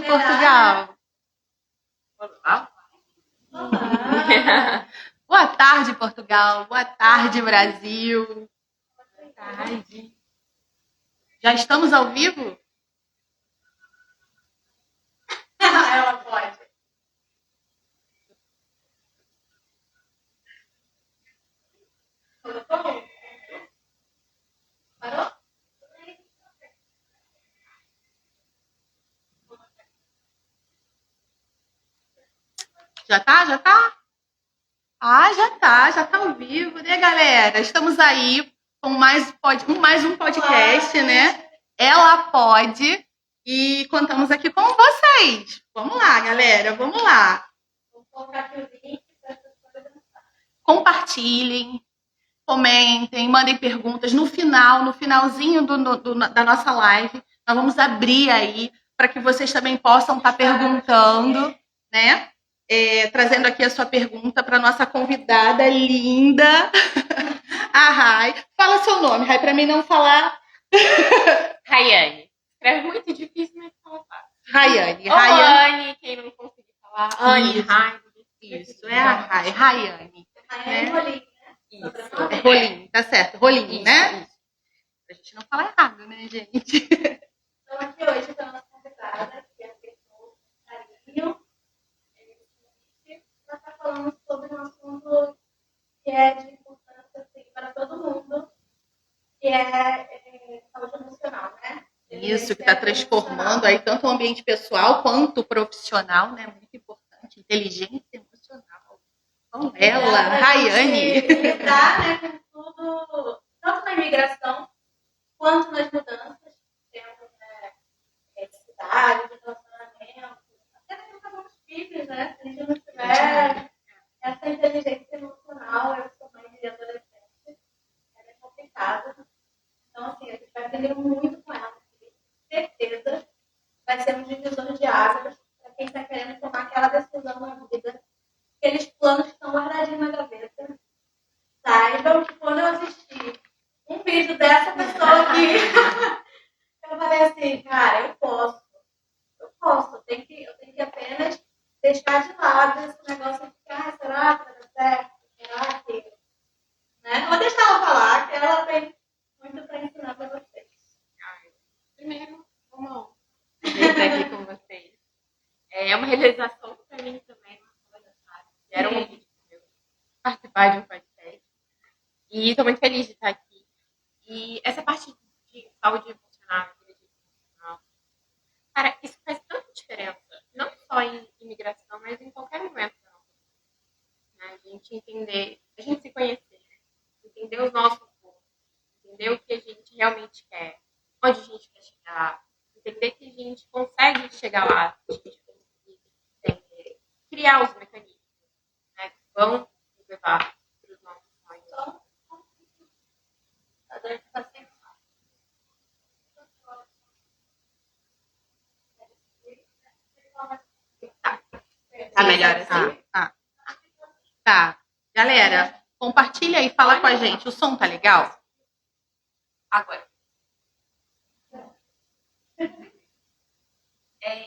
tarde, Portugal. Olá. Boa tarde, Portugal. Boa tarde, Brasil. Boa tarde. Já estamos ao vivo? Ela pode. Parou? Já tá? Já tá? Ah, já tá ao vivo, né, galera? Estamos aí com mais um podcast, né? Ela pode. E contamos aqui com vocês. Vamos lá, galera, vamos lá. Vou colocar aqui o link para as pessoas dançarem. Compartilhem, comentem, mandem perguntas. No finalzinho da nossa live, nós vamos abrir aí para que vocês também possam estar perguntando, né? Trazendo aqui a sua pergunta para nossa convidada linda, a Rai. Fala seu nome, Rai, para mim não falar. Rayane. Escreve muito difícil, mas fala fácil. Rayane. Ou Anne, quem não conseguir falar. Anne, Rai. Isso, é a Rai. Rayane. Rayane Rolim, né? Isso. É Rolim, tá certo. Rolim, Isso, né? isso. Pra gente não falar errado, né, gente? Então, aqui hoje com a nossa convidada, que é a pessoa Carinho. Ela está falando sobre um assunto que é de importância assim, para todo mundo, que é saúde emocional, né? Isso, que está transformando aí tanto o ambiente pessoal quanto o profissional, né? Muito importante. Inteligência emocional. Com ela, Rayane. Lidar, né, com tudo, tanto na imigração quanto nas mudanças, temos, né, de cidade, de relacionamento, até na educação dos filhos, né? Se a gente não tiver essa inteligência emocional, eu sou mãe de adolescente, é complicado. Então, assim, a gente vai aprender muito com ela. Certeza vai ser um divisor de águas para quem está querendo tomar aquela decisão na vida. Aqueles planos que estão guardadinhos na gaveta. Saibam que quando eu assisti um vídeo dessa pessoa aqui, eu falei assim, cara, eu posso. Eu tenho que apenas deixar de lado esse negócio de ficar, será que vai dar certo? Será que... Né? Vou deixar ela falar, que ela tem muito para ensinar para vocês. Primeiro, vamos estar aqui com vocês. É uma realização para mim também. Era um objetivo meu participar de um podcast. E estou muito feliz de estar aqui. E essa parte de saúde emocional, inteligência emocional, cara, isso faz tanta diferença. Não só em imigração, mas em qualquer momento da nossa vida. Né? A gente entender, a gente se conhecer, entender os nossos gostos, entender o que a gente realmente quer, onde a gente quer chegar, entender que a gente consegue chegar lá, a gente consegue criar os mecanismos, né, que vão nos levar para os nossos sonhos. Tá melhor assim? Tá. Galera, compartilha aí, fala com a gente. O som tá legal? Agora.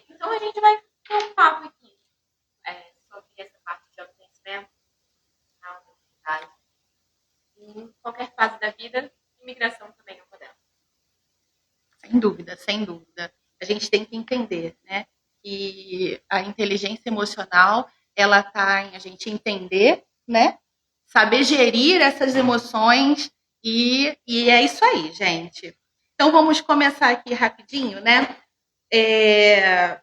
Então a gente vai ter um papo aqui sobre essa parte de autoconhecimento, na universidade. Em qualquer fase da vida, imigração também é uma delas. Sem dúvida, sem dúvida. A gente tem que entender, né? Que a inteligência emocional, ela tá em a gente entender, né? Saber gerir essas emoções e é isso aí, gente. Então vamos começar aqui rapidinho, né?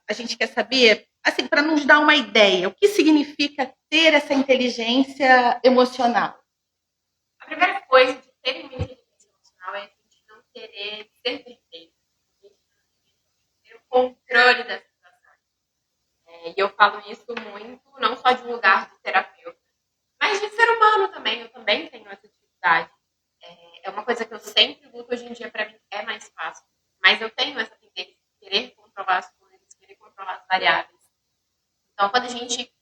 A gente quer saber, assim, para nos dar uma ideia, o que significa ter essa inteligência emocional? A primeira coisa de ter uma inteligência emocional é a gente não querer ser perfeito. A gente ter o controle da situação. E eu falo isso muito, não só de um lugar de terapeuta, mas de ser humano também. Eu também tenho essa dificuldade. É uma coisa que eu sempre luto. Hoje em dia, para mim, é mais fácil. Mas eu tenho essa tendência de querer controlar as coisas, querer controlar as variáveis. Então, quando a gente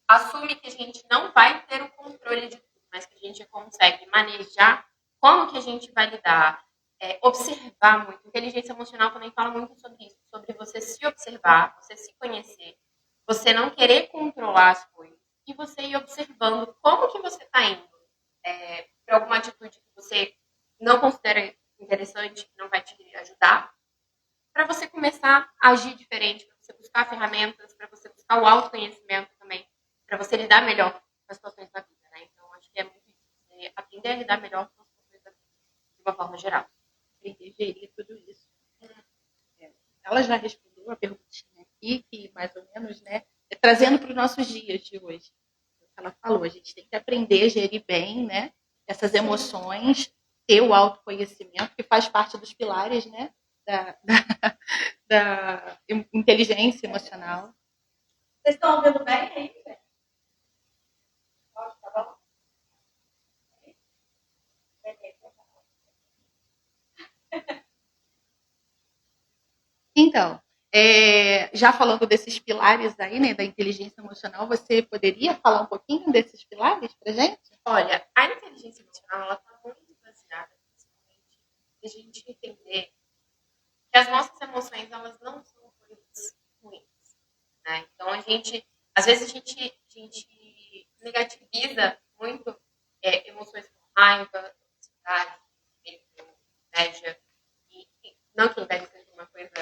assume que a gente não vai ter o controle de tudo, mas que a gente consegue manejar como que a gente vai lidar, observar muito. Inteligência emocional também fala muito sobre isso, sobre você se observar, você se conhecer, você não querer controlar as coisas e você ir observando como que você está indo para alguma atitude que você não considera interessante, que não vai te ajudar, para você começar a agir diferente, para você buscar ferramentas, para você buscar o autoconhecimento também, para você lidar melhor com as situações da vida, né? Então, acho que é muito isso, você aprender a lidar melhor com as situações da vida, de uma forma geral. Aprender a gerir tudo isso. Ela já respondeu a perguntinha aqui, que mais ou menos, né, trazendo para os nossos dias de hoje. Ela falou, a gente tem que aprender a gerir bem, né, essas emoções, ter o autoconhecimento, que faz parte dos pilares, né, da inteligência emocional. Vocês estão ouvindo bem aí, gente? Tá bom? Então, já falando desses pilares aí, né, da inteligência emocional, você poderia falar um pouquinho desses pilares para gente? Olha, a inteligência emocional, ela está muito baseada, principalmente, em a gente entender que as nossas emoções, elas não são coisas ruins, né? Então, às vezes a gente negativiza muito emoções como raiva, ansiedade, medo, inveja, e não que inveja seja uma coisa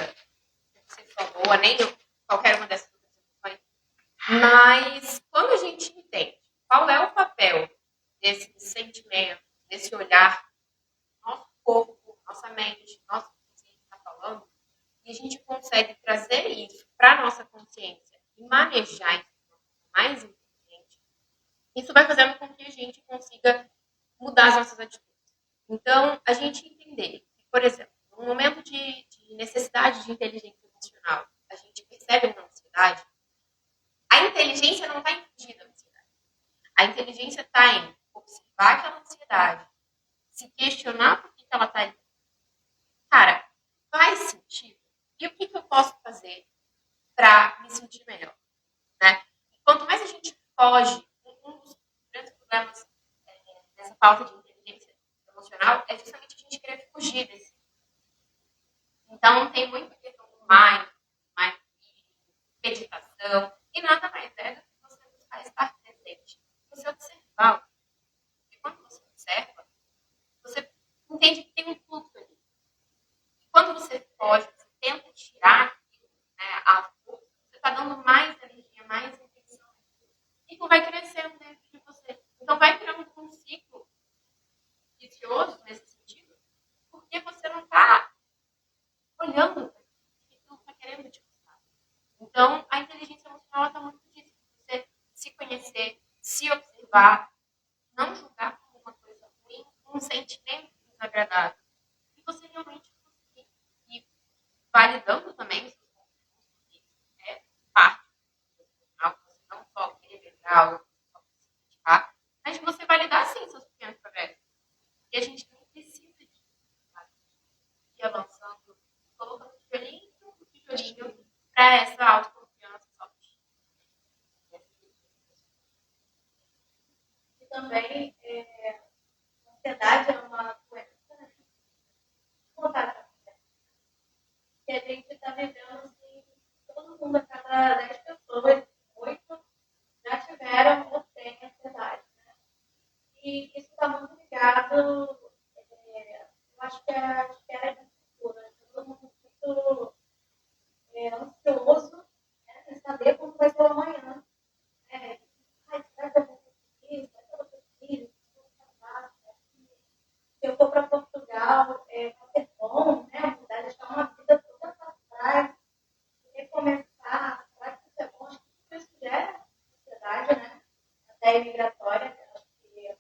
só boa, nem qualquer uma dessas outras emoções, mas quando a gente entende qual é o papel desse sentimento, desse olhar, nosso corpo, nossa mente, nosso consciência está falando, e a gente consegue trazer isso para a nossa consciência e manejar isso de uma forma mais inteligente, isso vai fazendo com que a gente consiga mudar as nossas atitudes. Então, a gente entender que, por exemplo, no momento de necessidade de inteligência emocional, a gente percebe uma ansiedade, a inteligência não está em fugir da ansiedade. A inteligência está em observar aquela ansiedade, se questionar por que ela está ali. Cara, faz sentido? E o que eu posso fazer para me sentir melhor? Né? E quanto mais a gente foge, um dos grandes problemas dessa falta de inteligência emocional é justamente a gente querer fugir desse. Então, tem muita questão do meditação, e nada mais é do que você buscar estar presente. Você observar. E quando você observa, você entende que tem um fluxo ali. E quando você foge, você tenta tirar aquilo, né, a força, você está dando mais energia, mais intenção. E isso vai crescendo dentro de você. Então, vai criando um ciclo vicioso nesse sentido, porque você não está olhando para aquilo que está querendo te mostrar. Então, a inteligência emocional está muito disso. Você se conhecer, se observar, não julgar como uma coisa ruim, um sentimento desagradável. E você realmente conseguir ir validando também os seus conflitos. É parte do emocional, você não só querer algo, só se criticar, mas você validar sim seus pequenos progressos. E a gente não precisa de ir avançando, colocando tijolinho por tijolinho para essa autoconfiança. E também, a ansiedade é uma doença, né? Que a gente está vivendo assim, todo mundo, a cada 10 pessoas, 8 já tiveram ou têm ansiedade, né? E isso está muito ligado, eu acho que é a espera de futuro, né? Todo mundo muito ansioso, né, em saber como vai ser o amanhã. Será que eu vou conseguir? Será que eu vou conseguir? Se eu for para Portugal, vai ser bom, né? Mudar, deixar uma vida toda para trás, recomeçar. Será que isso é bom? Acho que tudo isso gera ansiedade, né? Até imigratória. Acho que a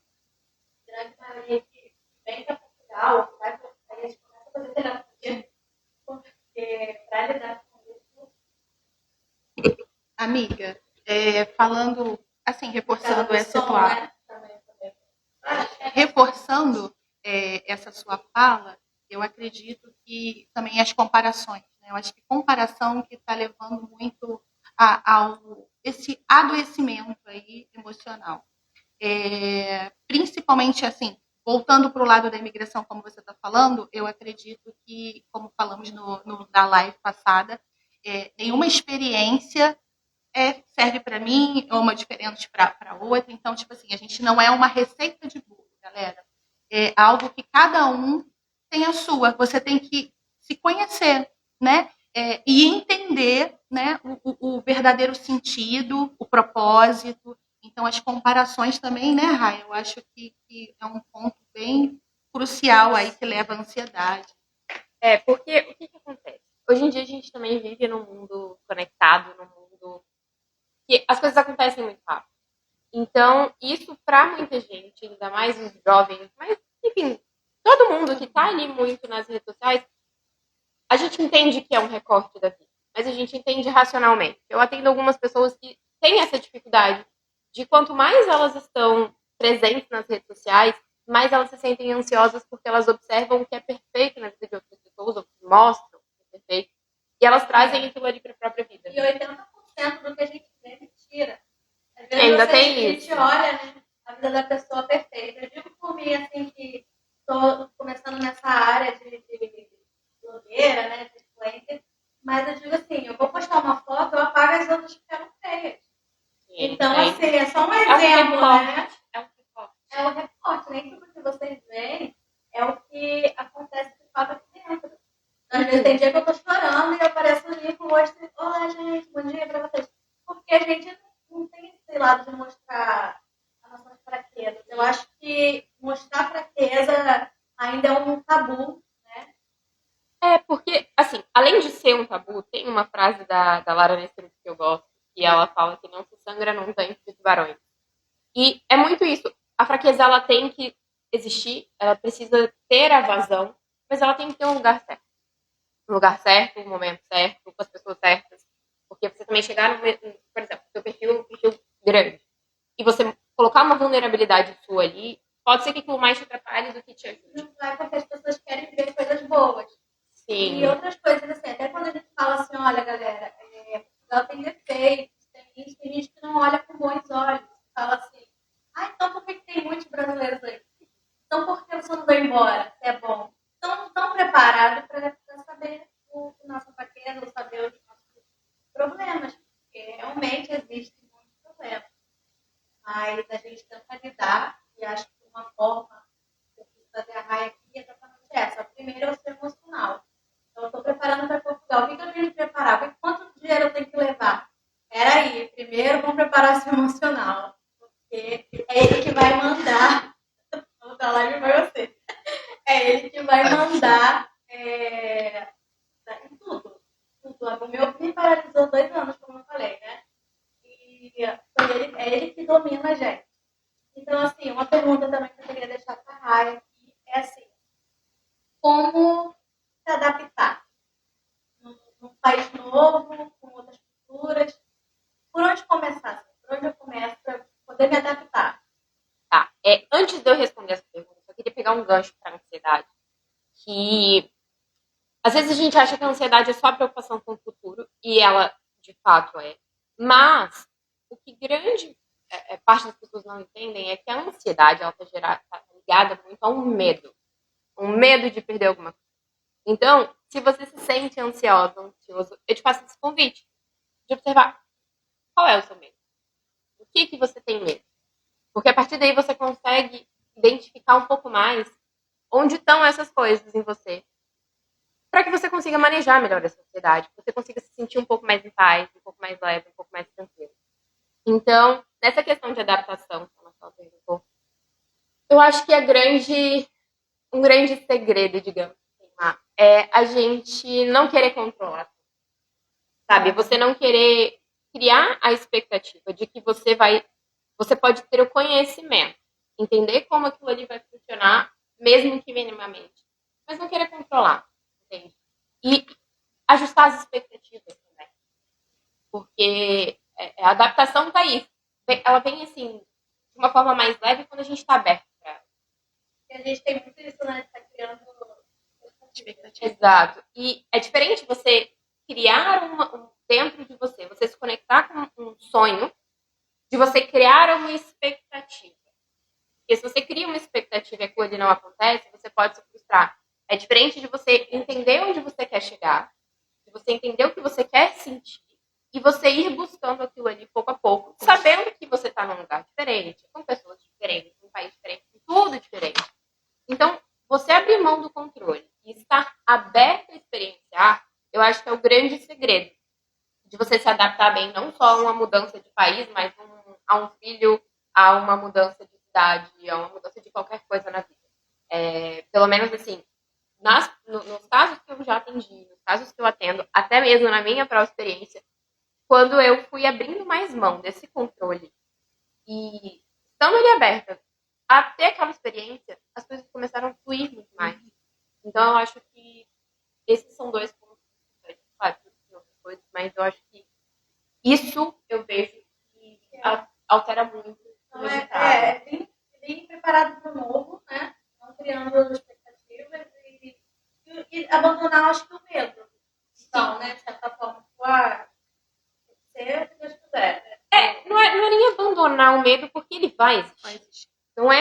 grande maioria que vem para Portugal, vai para outro país, começa a fazer terapia, porque para lidar com isso. Amiga, falando, assim, reforçando essa essa sua fala, eu acredito que também as comparações, né? Eu acho que comparação que está levando muito ao esse adoecimento aí emocional. Principalmente assim, voltando para o lado da imigração, como você está falando, eu acredito que, como falamos na live passada, nenhuma experiência serve para mim ou uma diferente para outra. Então, tipo assim, a gente não é uma receita de bolo, galera. É algo que cada um tem a sua. Você tem que se conhecer, né? E entender, né, o verdadeiro sentido, o propósito. Então, as comparações também, né, Rai? Eu acho que é um ponto bem crucial aí que leva à ansiedade. Porque o que acontece? Hoje em dia a gente também vive num mundo conectado, num mundo que as coisas acontecem muito rápido. Então, isso para muita gente, ainda mais os jovens, mas, enfim, todo mundo que está ali muito nas redes sociais, a gente entende que é um recorte da vida, mas a gente entende racionalmente. Eu atendo algumas pessoas que têm essa dificuldade de quanto mais elas estão presentes nas redes sociais, mais elas se sentem ansiosas porque elas observam o que é perfeito na vida de outras pessoas, ou que mostram o que é perfeito, e elas trazem aquilo ali para a própria vida. E 80% do que a gente vê é mentira. Às vezes Ainda tem a gente olha, né, a vida da pessoa perfeita. Eu digo por mim, assim, que estou começando nessa área de blogueira, né, de influencer, mas eu digo assim, eu vou postar uma foto, eu apago as outras que ficaram feias. Então, assim, é só um exemplo, né? É um recorte. Nem tudo que vocês veem é o que acontece de fato aqui dentro. Às vezes tem dia que eu tô chorando e eu apareço ali com o rosto, olá, gente, bom dia pra vocês. Porque a gente não tem esse lado de mostrar as nossas fraquezas. Eu acho que mostrar fraqueza ainda é um tabu, né? Porque, assim, além de ser um tabu, tem uma frase da Lara Nestruzzi que eu gosto, que ela fala que não se sangra num tanque de tubarões. E é muito isso. A fraqueza, ela tem que existir, ela precisa ter a vazão, mas ela tem que ter um lugar certo. Um lugar certo, um momento certo, com as pessoas certas. Porque você também chegar no, por exemplo, seu perfil é um perfil grande, e você colocar uma vulnerabilidade sua ali, pode ser que aquilo mais te atrapalhe do que te ajude. Não vai porque as pessoas querem ver coisas boas. Sim. E outras coisas, assim, até quando a gente fala assim, olha, galera, Portugal tem defeitos, tem gente que não olha com bons olhos. Fala assim, então por que tem muitos brasileiros aí? Então por que você não vai embora, se é bom? Estão preparados para saber o nosso fraqueza, saber os nossos problemas, porque realmente existem muitos problemas. Mas a gente tenta lidar, e acho que uma forma que eu quis fazer a raia aqui é exatamente essa. A primeira é o ser emocional. Então, eu estou preparando para Portugal. O que eu tenho que preparar? Quanto dinheiro eu tenho que levar? Peraí, primeiro vamos preparar o seu emocional. Porque é ele que vai mandar. Vou dar live para você. É ele que vai mandar em tudo. O meu me paralisou 2 anos, como eu falei, né? E é ele que domina a gente. Então, assim, uma pergunta também que eu queria deixar para a Raia aqui é assim, como se adaptar num país novo, com outras culturas? Por onde começar? Assim? Por onde eu começo para poder me adaptar? Tá. Antes de eu responder essa pergunta, eu queria pegar um gancho para a ansiedade. Que às vezes a gente acha que a ansiedade é só a preocupação com o futuro, e ela de fato é. Mas o que grande parte das pessoas não entendem é que a ansiedade ela está ligada muito a um medo de perder alguma coisa. Então, se você se sente ansioso, eu te faço esse convite de observar qual é o seu medo. O que você tem medo? Porque a partir daí você consegue identificar um pouco mais onde estão essas coisas em você, para que você consiga manejar melhor essa ansiedade, que você consiga se sentir um pouco mais em paz, um pouco mais leve, um pouco mais tranquilo. Então, nessa questão de adaptação, que a Marcela perguntou, eu acho que um grande segredo, digamos assim, é a gente não querer controlar. Sabe? Você não querer criar a expectativa de que você pode ter o conhecimento, entender como aquilo ali vai funcionar, mesmo que minimamente, mas não querer controlar, entende? E ajustar as expectativas também. Porque a adaptação está aí. Ela vem, assim, de uma forma mais leve quando a gente está aberto para ela. E a gente tem muito isso, né? Está criando expectativa. Exato. E é diferente você criar dentro de você se conectar com um sonho, de você criar uma expectativa. Porque se você cria uma expectativa e aquilo ali não acontece, você pode se frustrar. É diferente de você entender onde você quer chegar, de você entender o que você quer sentir, e você ir buscando aquilo ali pouco a pouco, sabendo que você está num lugar diferente, com pessoas diferentes, com um país diferente, com tudo diferente. Então, você abrir mão do controle e estar aberto a experienciar, eu acho que é o grande segredo de você se adaptar bem, não só a uma mudança de país, mas a um filho, a uma mudança de cidade, a uma mudança de qualquer coisa na vida. Pelo menos assim, nos casos que eu já atendi, nos casos que eu atendo, até mesmo na minha própria experiência, quando eu fui abrindo mais mão desse controle e estando ali aberta a ter aquela experiência, as coisas começaram a fluir muito mais. Então, eu acho que esses são dois pontos importantes. Claro, tem outras coisas, mas eu acho que isso eu vejo que altera muito o Então, resultado. bem preparado para o novo, né? Não criando expectativas e abandonar, acho que, o medo. Então, né? De certa forma, ser o que Deus quiser. Não é nem abandonar o medo, porque ele vai existir. Não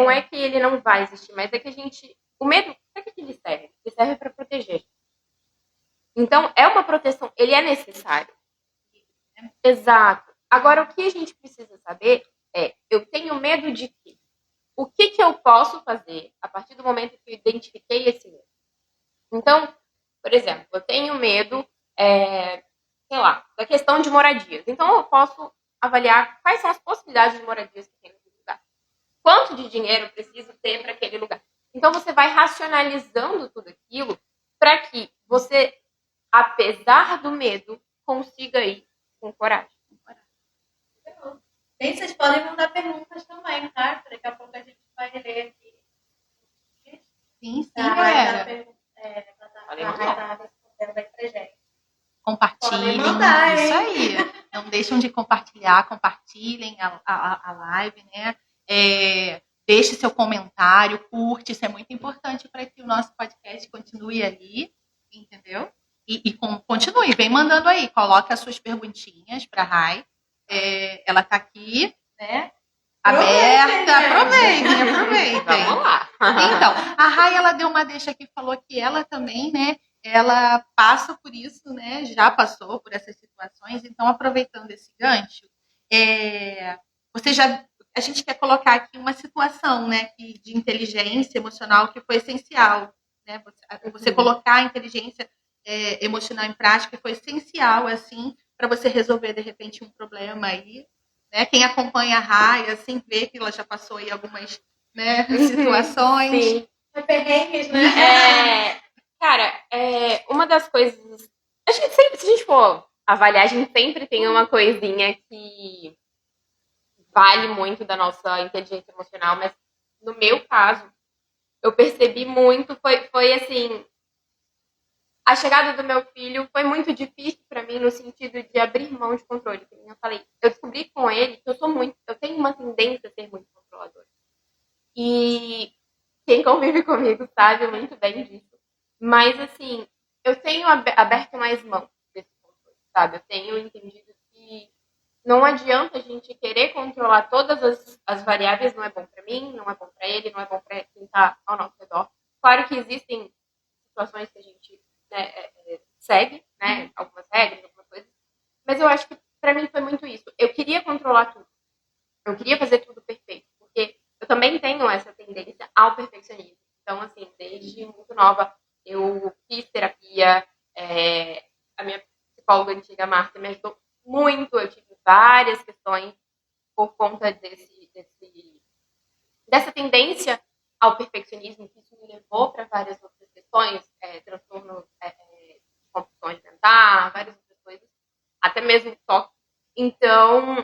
é que ele não vai existir, mas é que o medo, para que ele serve? Ele serve para proteger. Então, é uma proteção, ele é necessário. Exato. Agora, o que a gente precisa saber eu tenho medo de quê? O que eu posso fazer a partir do momento que eu identifiquei esse medo? Então, por exemplo, eu tenho medo, sei lá, da questão de moradias. Então, eu posso avaliar quais são as possibilidades de moradias que tem naquele lugar. Quanto de dinheiro eu preciso ter para aquele lugar? Então, você vai racionalizando tudo aquilo para que você, apesar do medo, consiga ir com coragem. Bem, vocês podem mandar perguntas também, tá? Daqui a pouco a gente vai ler aqui. Sim, Vai galera. dar respondendo aí pra gente. Compartilhem. Podem mandar, Isso hein? aí. Não deixam de compartilhar, compartilhem a live, né? Deixe seu comentário, curte, isso é muito importante para que o nosso podcast continue ali, entendeu? Continue, vem mandando aí, coloque as suas perguntinhas para a Rai. Ela está aqui, né? Aberta. Aproveitem. Vamos lá. Então, a Rai, ela deu uma deixa aqui, falou que ela também, né? Ela passa por isso, né? Já passou por essas situações. Então, aproveitando esse gancho, a gente quer colocar aqui uma situação, né? De inteligência emocional que foi essencial, né? Você colocar a inteligência emocional em prática foi essencial, assim, para você resolver de repente um problema aí, né? Quem acompanha a Rai, assim, vê que ela já passou aí algumas, né, situações. Sim. Perrengues, né? Cara, uma das coisas. A gente sempre, se a gente for avaliar, a gente sempre tem uma coisinha que vale muito da nossa inteligência emocional, mas no meu caso, eu percebi muito, foi assim. A chegada do meu filho foi muito difícil para mim no sentido de abrir mão de controle. Como eu falei, eu descobri com ele que eu tenho uma tendência a ser muito controladora. E quem convive comigo sabe muito bem disso. Mas, assim, eu tenho aberto mais mão desse controle, sabe? Eu tenho entendido que não adianta a gente querer controlar todas as variáveis, não é bom para mim, não é bom para ele, não é bom para quem está ao nosso redor. Claro que existem situações que a gente segue, né? Algumas regras, algumas coisas. Mas eu acho que para mim foi muito isso. Eu queria controlar tudo. Eu queria fazer tudo perfeito. Porque eu também tenho essa tendência ao perfeccionismo. Então, assim, desde muito nova, eu fiz terapia. A minha psicóloga antiga, Marta, me ajudou muito. Eu tive várias questões por conta dessa tendência ao perfeccionismo, que isso me levou para várias outras questões, transtorno de compulsão alimentar, várias outras coisas, até mesmo toque. Então,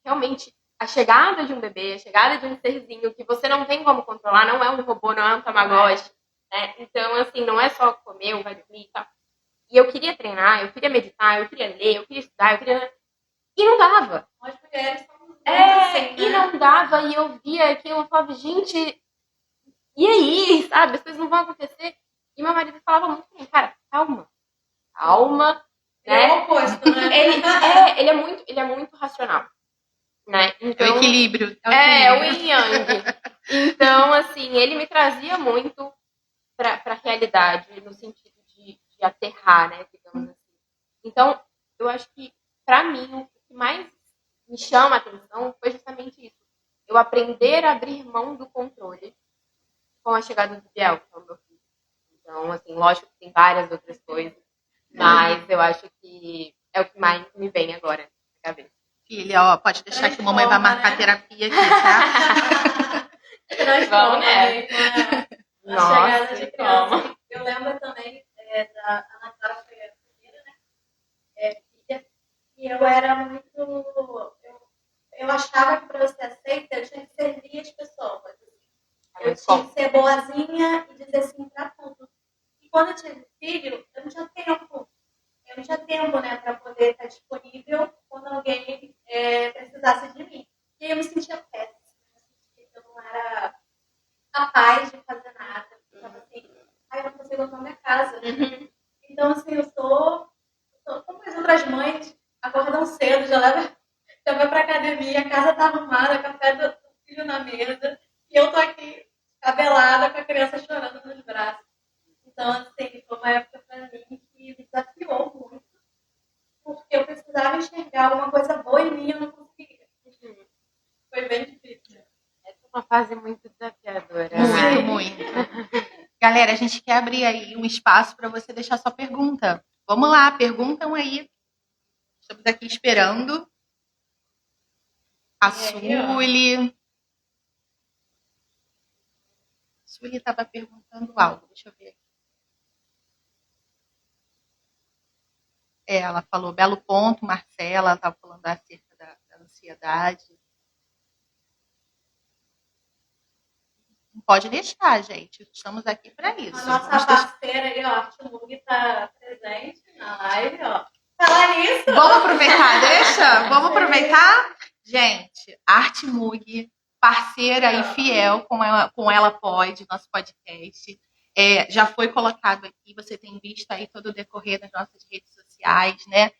realmente, a chegada de um bebê, a chegada de um serzinho que você não tem como controlar, não é um robô, não é um tamagotchi, né? Então, assim, não é só comer ou vai dormir e tal. E eu queria treinar, eu queria meditar, eu queria ler, eu queria estudar, e não dava. Nós mulheres somos assim, E não dava, e eu via aquilo, eu falava, gente, e aí, sabe? As coisas não vão acontecer. E meu marido falava muito pra mim, cara, calma, né? É o oposto, né? Ele é muito racional, né? Então, É o equilíbrio. o yin yang. Então, assim, ele me trazia muito para a realidade, no sentido de aterrar, né, digamos assim. Então, eu acho que, para mim, o que mais me chama a atenção foi justamente isso. Eu aprender a abrir mão do controle com a chegada do Biel, que é o meu filho. Então, assim, lógico que tem várias outras coisas, mas eu acho que é o que mais me vem agora na cabeça. Filha, ó, pode deixar que a mamãe vai marcar terapia aqui, tá? Transforma, né? A chegada de criança. Calma. Eu lembro também da Ana Clara, foi a primeira, né? Filha, e eu era muito. Eu achava que para ser aceita eu tinha que servir as pessoas. Eu tinha que ser boazinha e dizer sim para tudo. E quando eu tive filho, eu não tinha tempo. Eu não tinha tempo, né, para poder estar disponível quando alguém precisasse de mim. E aí eu me sentia péssima. Eu sentia que eu não era capaz de fazer nada. Eu estava assim, eu não consigo arrumar minha casa. Então, assim, eu sou como as outras mães, acordam cedo, já vai pra academia, a casa tá arrumada, café do filho na mesa, e eu tô aqui, cabelada, com a criança chorando nos braços. Então, assim, foi uma época pra mim que me desafiou muito, porque eu precisava enxergar alguma coisa boa em mim e eu não conseguia. Foi bem difícil. Essa é uma fase muito desafiadora. Muito. Galera, a gente quer abrir aí um espaço para você deixar sua pergunta. Vamos lá, perguntam aí. Estamos aqui esperando. A Sueli. Sueli estava perguntando algo. Deixa eu ver aqui. Ela falou, belo ponto, Marcela. Ela estava falando acerca da ansiedade. Não pode deixar, gente. Estamos aqui para isso. A nossa parceira aí, ó, a Artimug, está presente na live, ó. Falar nisso. Vamos aproveitar, deixa? Vamos aproveitar? Gente, Artimug, parceira e fiel com ela Pode, nosso podcast. Já foi colocado aqui, você tem visto aí todo o decorrer das nossas redes sociais, né?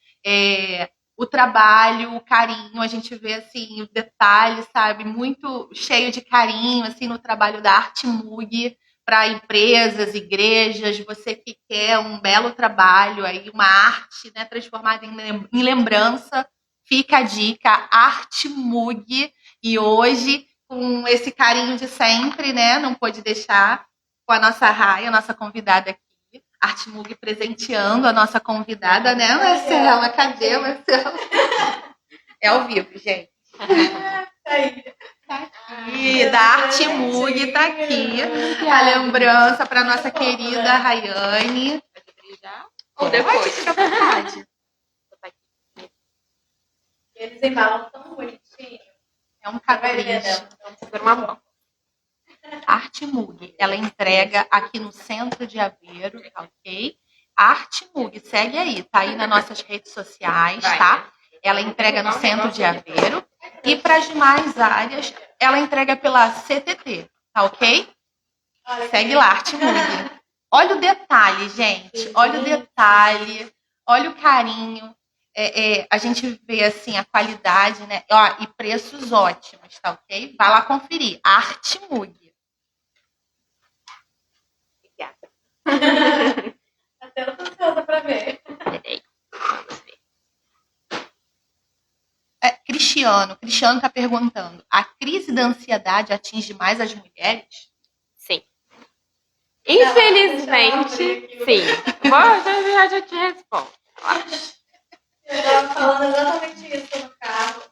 O trabalho, o carinho, a gente vê assim, o detalhe, sabe? Muito cheio de carinho, assim, no trabalho da Artimug para empresas, igrejas, você que quer um belo trabalho, aí uma arte, né, transformada em lembrança, fica a dica, Artimug, e hoje, com esse carinho de sempre, né, não pôde deixar, com a nossa Raia, a nossa convidada aqui, Artimug presenteando a nossa convidada, né, Marcela? Cadê, Marcela? É ao vivo, gente. Tá aqui, da Artimug, tá aqui a lembrança para nossa querida Rayane. Ou depois. Fica à vontade. Eles embalam tão bonitinho. É um capricho. Uma mão. Artimug, ela entrega aqui no centro de Aveiro, tá ok? Artimug, segue aí, tá aí nas nossas redes sociais, tá? Ela entrega no centro de Aveiro. E para as demais áreas, ela entrega pela CTT, tá ok? Segue lá, Artimug. Olha o detalhe, gente. Olha o detalhe. Olha o carinho. A gente vê assim a qualidade, né? E preços ótimos, tá ok? Vai lá conferir. Artimug. Obrigada. Até eu tô ansiosa pra ver. Peraí. Vamos ver. Cristiano está perguntando: a crise da ansiedade atinge mais as mulheres? Sim. Infelizmente, sim. Já te respondo. Eu estava falando exatamente isso no carro.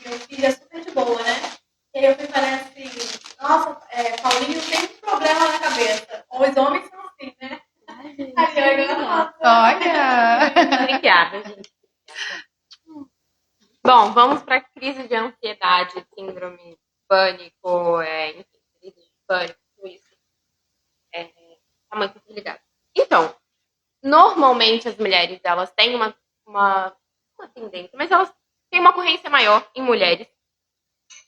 Meu filho é super de boa, né? E aí eu fui falando assim, nossa, Paulinho tem um problema na cabeça. Os homens são assim, né? Aí eu nossa. Olha! Obrigada, gente. Bom, vamos para a crise de ansiedade, síndrome pânico, enfim, crise de pânico, tudo isso. Tá muito ligado. Então, normalmente as mulheres, elas têm uma tendência, mas elas têm uma ocorrência maior em mulheres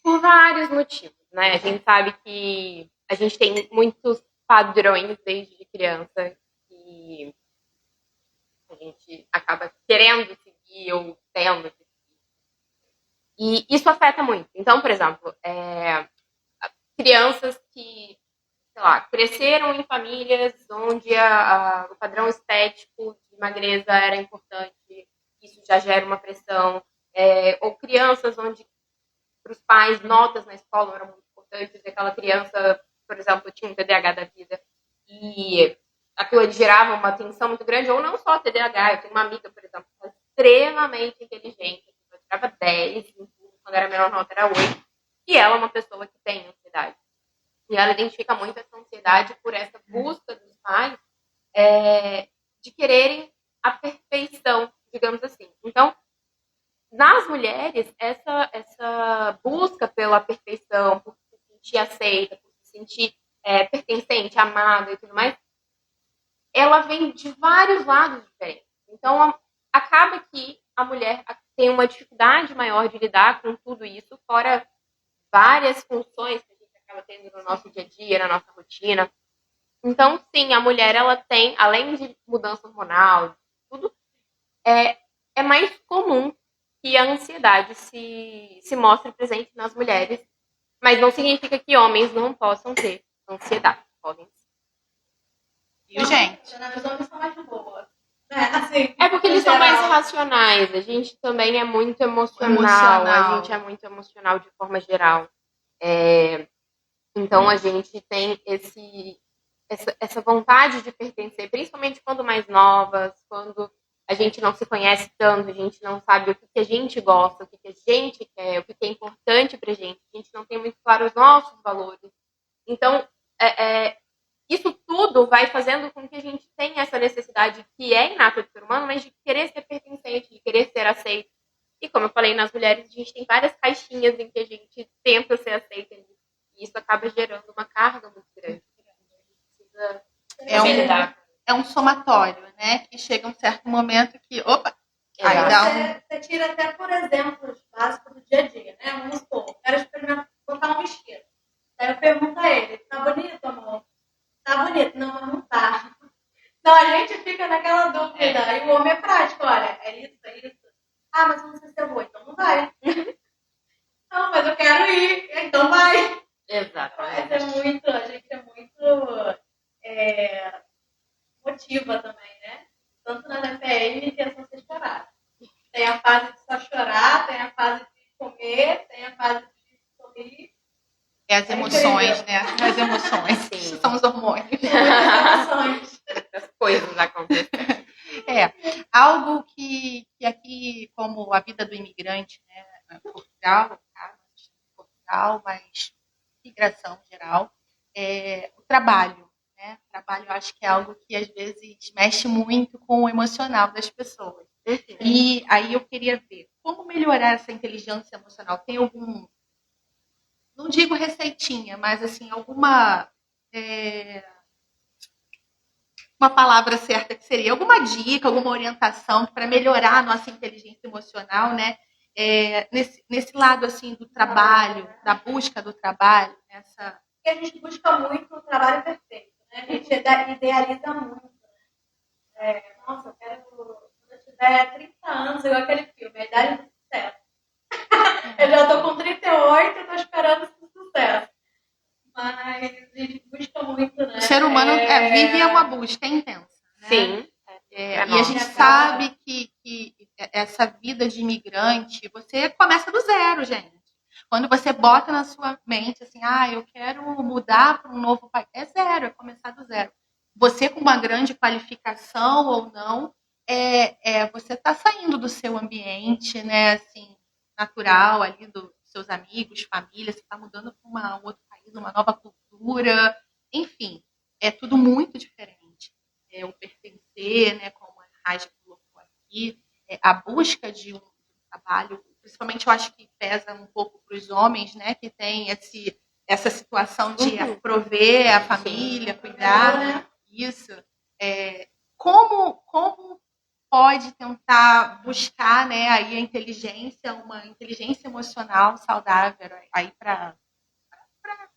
por vários motivos, né? A gente sabe que a gente tem muitos padrões desde criança que a gente acaba querendo seguir ou tendo que seguir. E isso afeta muito. Então, por exemplo, crianças que, sei lá, cresceram em famílias onde o padrão estético de magreza era importante, isso já gera uma pressão, ou crianças onde para os pais notas na escola eram muito importantes, e aquela criança, por exemplo, tinha um TDAH da vida e aquilo gerava uma tensão muito grande, ou não só TDAH, eu tenho uma amiga, por exemplo, que é extremamente inteligente, eu tirava 10, quando era menor nota era 8, e ela é uma pessoa que tem ansiedade. E ela identifica muito essa ansiedade por essa busca dos pais de quererem a perfeição, digamos assim. Então, nas mulheres, essa busca pela perfeição, por se sentir aceita, por se sentir pertencente, amada e tudo mais, ela vem de vários lados diferentes. Então, acaba que a mulher tem uma dificuldade maior de lidar com tudo isso, fora várias funções que a gente acaba tendo no nosso dia a dia, na nossa rotina. Então, sim, a mulher, ela tem, além de mudança hormonal, tudo, é mais comum que a ansiedade se mostre presente nas mulheres, mas não significa que homens não possam ter ansiedade. Podem sim. Viu, gente? Os homens são mais de boa. Assim, É porque eles são mais racionais. A gente também é muito emocional. A gente é muito emocional de forma geral. Então a gente tem essa vontade de pertencer, principalmente quando mais novas, quando a gente não se conhece tanto, a gente não sabe o que a gente gosta, o que a gente quer, o que é importante pra gente. A gente não tem muito claro os nossos valores. Então, isso tudo vai fazendo com que a gente tenha essa necessidade que é inata do ser humano, mas de querer ser pertencente, de querer ser aceito. E como eu falei, nas mulheres, a gente tem várias caixinhas em que a gente tenta ser aceita. E isso acaba gerando uma carga muito grande. É um somatório, né? Que chega um certo momento que, opa, aí dá você tira até por exemplos básicos do dia a dia, né? Vamos supor, quero experimentar botar um vestido. Aí eu pergunto a ele, tá bonito, amor? Tá bonito. Não, mas não tá. Então a gente fica naquela dúvida. E o homem é prático, olha, é isso, é isso. Ah, mas eu não sei se eu vou, então não vai. Não, mas eu quero ir, então vai. Exatamente. A gente é muito motiva também, né? Tanto na DPM que é só você chorar. Tem a fase de só chorar, tem a fase de comer, tem a fase de sorrir. É as emoções, né? As emoções. Sim. São os hormônios. Muitas emoções. Muitas coisas acontecem. Algo que aqui, como a vida do imigrante, né? Portugal, mas migração em geral, o trabalho. Né? O trabalho, eu acho que é algo que às vezes mexe muito com o emocional das pessoas. E aí eu queria ver como melhorar essa inteligência emocional. Tem algum, não digo receitinha, mas assim, alguma uma palavra certa que seria alguma dica, alguma orientação para melhorar a nossa inteligência emocional, né? Nesse lado assim do trabalho, da busca do trabalho, nessa. Porque a gente busca muito o trabalho perfeito, né? A gente idealiza muito. Nossa, eu quero, quando eu tiver 30 anos, igual aquele filme, a idade do sucesso. Eu já estou com 38 e estou esperando esse sucesso. Mas a gente busca muito, né? O ser humano vive uma busca intensa. Né? Sim. E a gente sabe que essa vida de imigrante, você começa do zero, gente. Quando você bota na sua mente assim, eu quero mudar para um novo país, é zero, é começar do zero. Você com uma grande qualificação ou não, você está saindo do seu ambiente, né, assim, natural ali dos seus amigos, família, você está mudando para um outro país, uma nova cultura, enfim, é tudo muito diferente. O pertencer, né, como a Raja colocou aqui, a busca de um trabalho, principalmente eu acho que pesa um pouco para os homens, né, que tem essa situação de prover a família, cuidar, isso. Como pode tentar buscar, né, aí a inteligência, uma inteligência emocional saudável aí para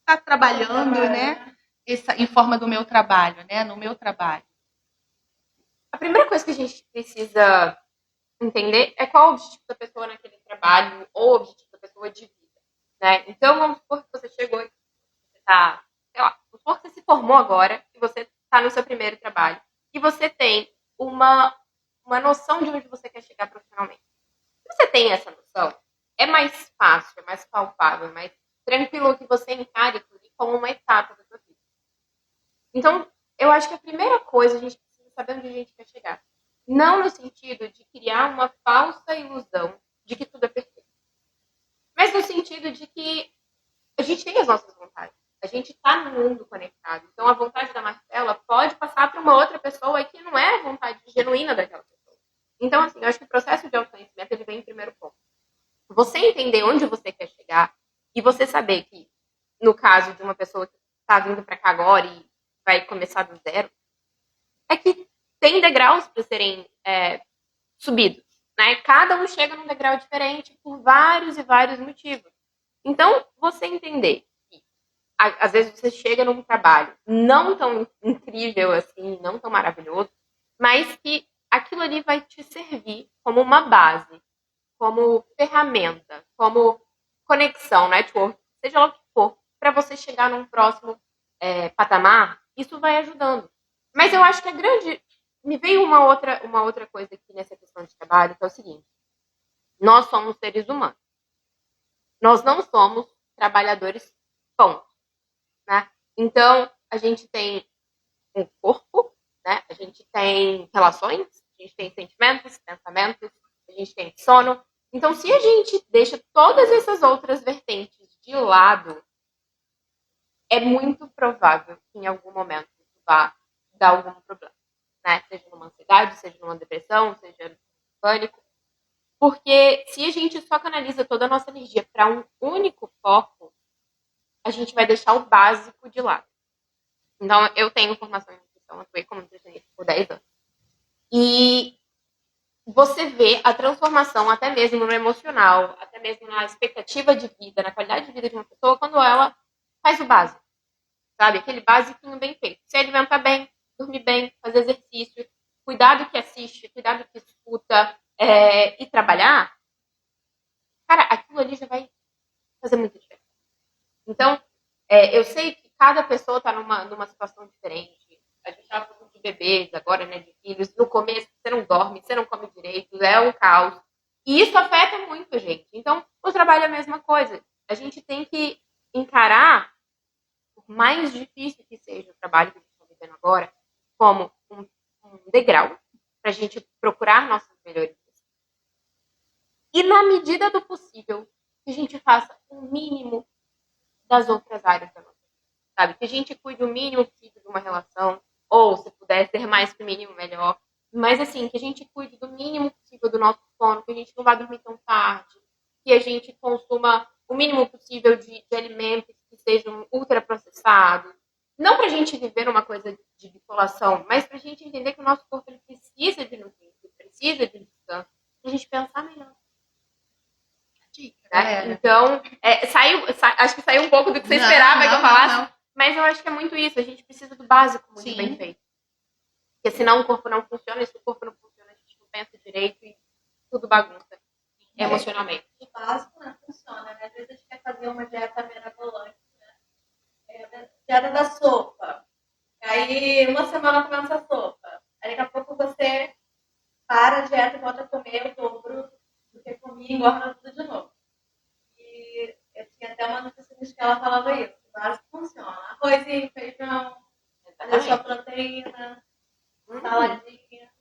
estar trabalhando, né, em forma do meu trabalho, né, no meu trabalho. A primeira coisa que a gente precisa entender é qual o objetivo da pessoa naquele trabalho ou o objetivo da pessoa de vida, né? Então, vamos supor que você chegou e está, sei lá, vamos supor que você se formou agora, que você está no seu primeiro trabalho, e você tem uma noção de onde você quer chegar profissionalmente. Se você tem essa noção, é mais fácil, é mais palpável, é mais tranquilo que você encare tudo como uma etapa da sua vida. Então, eu acho que a primeira coisa, a gente precisa saber onde a gente quer chegar. Não no sentido de criar uma falsa ilusão de que tudo é perfeito. Mas no sentido de que a gente tem as nossas vontades. A gente está no mundo conectado. Então, a vontade da Marcela pode passar para uma outra pessoa que não é a vontade genuína daquela pessoa. Então, assim, eu acho que o processo de autoconhecimento ele vem em primeiro ponto. Você entender onde você quer chegar e você saber que, no caso de uma pessoa que está vindo para cá agora e vai começar do zero, é que tem degraus para serem subidos. Né? Cada um chega num degrau diferente por vários e vários motivos. Então, você entender que, às vezes, você chega num trabalho não tão incrível assim, não tão maravilhoso, mas que aquilo ali vai te servir como uma base, como ferramenta, como conexão, network, seja lá o que for, para você chegar num próximo patamar, isso vai ajudando. Mas eu acho que me veio uma outra coisa aqui nessa questão de trabalho, que é o seguinte: nós somos seres humanos. Nós não somos trabalhadores, ponto. Né? Então, a gente tem um corpo, né? A gente tem relações, a gente tem sentimentos, pensamentos, a gente tem sono. Então, se a gente deixa todas essas outras vertentes de lado, é muito provável que em algum momento isso vá dar algum problema. Né? Seja numa ansiedade, seja numa depressão, seja no pânico. Porque se a gente só canaliza toda a nossa energia para um único foco, a gente vai deixar o básico de lado. Então, eu tenho formação em nutrição, atuei como nutricionista por 10 anos. E você vê a transformação até mesmo no emocional, até mesmo na expectativa de vida, na qualidade de vida de uma pessoa, quando ela faz o básico. Sabe? Aquele básico bem feito. Se alimentar bem, dormir bem, fazer exercício, cuidar do que assiste, cuidar do que escuta e trabalhar, cara, aquilo ali já vai fazer muita diferença. Então, eu sei que cada pessoa está numa situação diferente. A gente estava falando de bebês agora, né, de filhos. No começo, você não dorme, você não come direito, é um caos. E isso afeta muito a gente. Então, o trabalho é a mesma coisa. A gente tem que encarar, por mais difícil que seja o trabalho que a gente está vivendo agora, como um degrau para a gente procurar nossas melhorias. E, na medida do possível, que a gente faça o mínimo das outras áreas da nossa vida, sabe? Que a gente cuide o mínimo possível de uma relação, ou se puder ser mais que o mínimo, melhor. Mas, assim, que a gente cuide do mínimo possível do nosso sono, que a gente não vá dormir tão tarde, que a gente consuma o mínimo possível de alimentos que sejam ultraprocessados. Não pra gente viver numa coisa de bipolação, mas pra gente entender que o nosso corpo ele precisa de nutrientes, precisa de descanso, pra gente pensar melhor. Né? Então, acho que saiu um pouco do que você esperava que eu falasse, não. Mas eu acho que é muito isso, a gente precisa do básico muito bem feito. Porque senão o corpo não funciona, e se o corpo não funciona, a gente não pensa direito e tudo bagunça emocionalmente. O básico não funciona, né? Às vezes a gente quer fazer uma dieta mirabolante, né? Dieta da sopa. Aí, uma semana comendo essa sopa. Aí, daqui a pouco você para a dieta e volta a comer o dobro do que comia e engorda tudo de novo. E eu tinha até uma nutricionista que ela falava isso. O básico funciona. Arroz e feijão, a sua proteína, saladinha.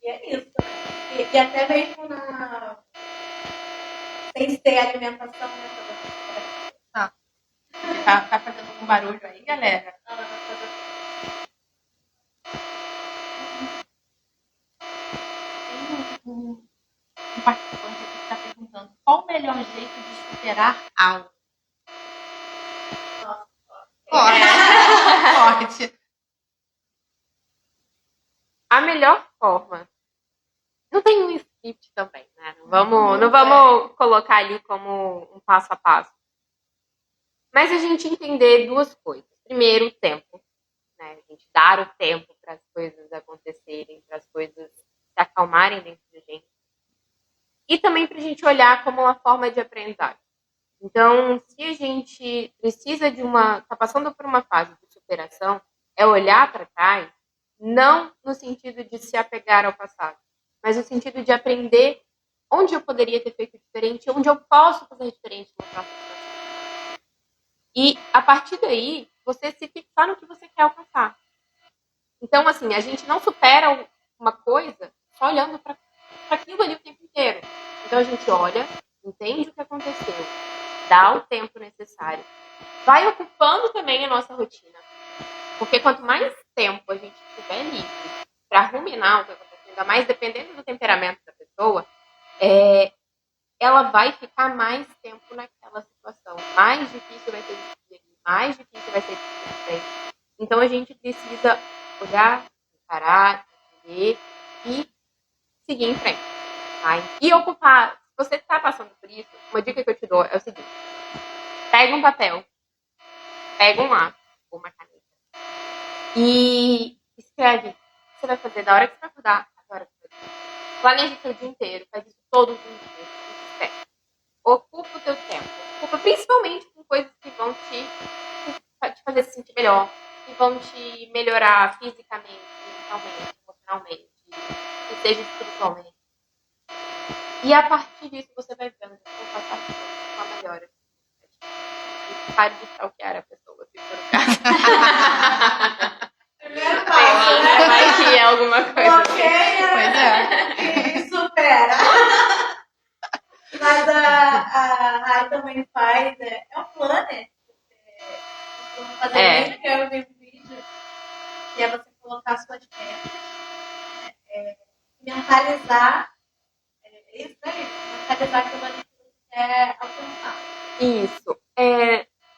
E é isso. E até mesmo sem ser alimentação, né? Tá fazendo um barulho aí, galera? Tem um participante aqui que está perguntando qual o melhor jeito de superar algo. Forte. A melhor forma. Não tem um script também, né? Não vamos colocar ali como um passo a passo. Mas a gente entender duas coisas. Primeiro, o tempo. Né? A gente dar o tempo para as coisas acontecerem, para as coisas se acalmarem dentro da gente. E também para a gente olhar como uma forma de aprendizagem. Então, se a gente precisa está passando por uma fase de superação, é olhar para trás, não no sentido de se apegar ao passado, mas no sentido de aprender onde eu poderia ter feito diferente, onde eu posso fazer diferente na próxima situação. E, a partir daí, você se fixar no que você quer alcançar. Então, assim, a gente não supera uma coisa só olhando para aquilo ali o tempo inteiro. Então, a gente olha, entende o que aconteceu, dá o tempo necessário, vai ocupando também a nossa rotina. Porque quanto mais tempo a gente tiver livre para ruminar o que aconteceu, ainda mais dependendo do temperamento da pessoa, ela vai ficar mais tempo naquela situação. Mais difícil vai ser de digerir, mais difícil vai ser de frente. Então a gente precisa olhar, parar, entender e seguir em frente. Tá? E ocupar. Se você está passando por isso, uma dica que eu te dou é o seguinte: pega um papel, pega um lápis ou uma caneta e escreve o que você vai fazer da hora que você vai acordar até a hora que você vai dormir. Planeja o seu dia inteiro, faz isso todos os dias. Ocupa o teu tempo. Ocupa principalmente com coisas que vão te fazer se sentir melhor, que vão te melhorar fisicamente, mentalmente, emocionalmente, que seja espiritualmente. E a partir disso você vai vendo com o passar do tempo uma melhora. E pare de stalkear a pessoa, se for o caso. Primeiro passo, né? Vai que é alguma coisa. Pois é. E supera. Mas a Rai também faz, é um planner. Você fazer desde que eu vi um vídeo, que é você colocar suas metas, mentalizar, isso aí, mentalizar aquilo ali que você quer alcançar. Isso.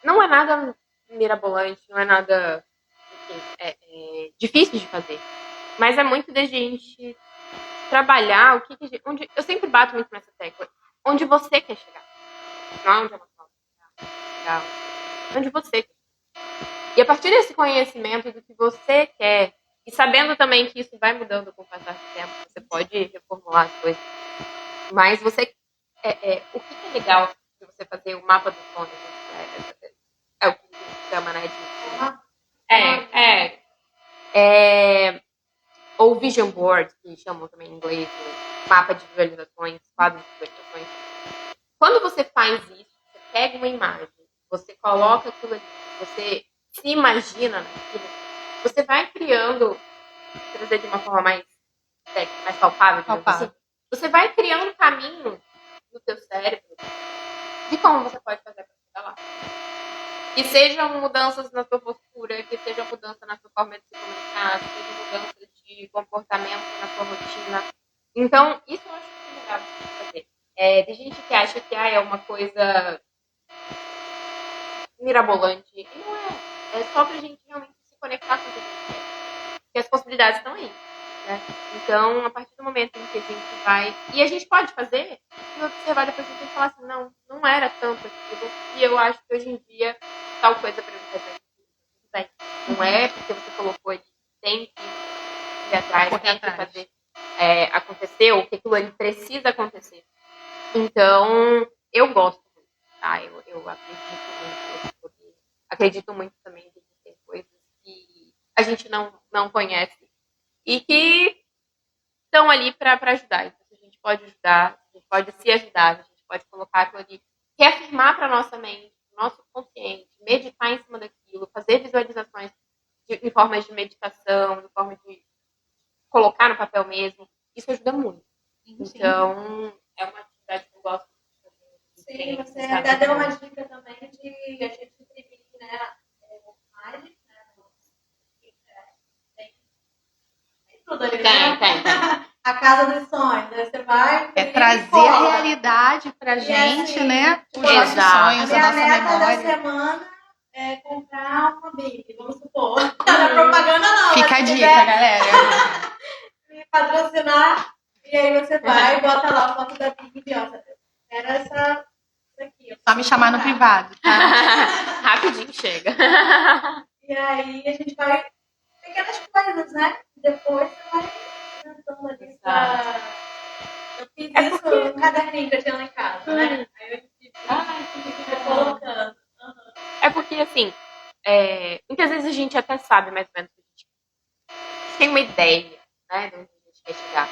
Não é nada mirabolante, não é nada, enfim, difícil de fazer. Mas é muito da gente trabalhar onde eu sempre bato muito nessa tecla. Onde você quer chegar. Não é onde a pessoa quer chegar. Onde você quer chegar. E a partir desse conhecimento do que você quer, e sabendo também que isso vai mudando com o passar do tempo, você pode reformular as coisas. Mas você. O que é legal de você fazer o mapa dos sonhos? É o que a gente chama, né? Ou vision board, que chamam também em inglês, mapa de visualizações, quadro de visualizações. Quando você faz isso, você pega uma imagem, você coloca aquilo ali, você se imagina naquilo, você vai criando, trazer de uma forma mais palpável. Você vai criando caminhos no teu cérebro de como você pode fazer para chegar lá. Que sejam mudanças na tua postura, que seja mudança na tua forma de se comunicar, que seja mudança de comportamento na tua rotina. Então, isso eu acho muito legal de fazer. Tem gente que acha que é uma coisa mirabolante. E não é. É só pra gente realmente se conectar com o que a gente quer. Porque as possibilidades estão aí. Né? Então, a partir do momento em que a gente vai... E a gente pode fazer e observar depois a gente falar assim, não era tanto aquilo. E eu acho que hoje em dia tal coisa pra mim fazer tudo bem. Não é porque você colocou ali, tem que ir atrás, tem que fazer acontecer, ou que aquilo ali precisa acontecer. Então, eu gosto muito, tá? Eu acredito muito nesse poder. Acredito muito também que tem coisas que a gente não conhece e que estão ali para ajudar. Então, a gente pode ajudar, a gente pode se ajudar, a gente pode colocar aquilo ali, reafirmar para a nossa mente, nosso consciente, meditar em cima daquilo, fazer visualizações em formas de meditação, em forma de colocar no papel mesmo. Isso ajuda muito. Então, é uma atividade que eu gosto de fazer. Sim, você até deu uma dica também de a gente imprimir, né, imagens, tem tudo ali, né? Tem. A casa dos sonhos, né? Você vai... trazer a realidade pra gente, assim, né? Os nossos sonhos, a nossa memória. A meta da semana é comprar uma Bíblia, vamos supor. Não é propaganda não. Fica a dica, galera. Me patrocinar, e aí você vai e bota lá a foto da Bíblia, ó. Era essa aqui. Só me chamar no privado, tá? Rapidinho chega. E aí a gente vai... Pequenas coisas, né? Depois você vai tentando ali pra... Eu fiz isso no caderninho que eu tinha lá em casa, né? Aí eu Colocando. É porque, assim, muitas vezes a gente até sabe mais ou menos o que a gente tem uma ideia, né, de onde a gente quer chegar.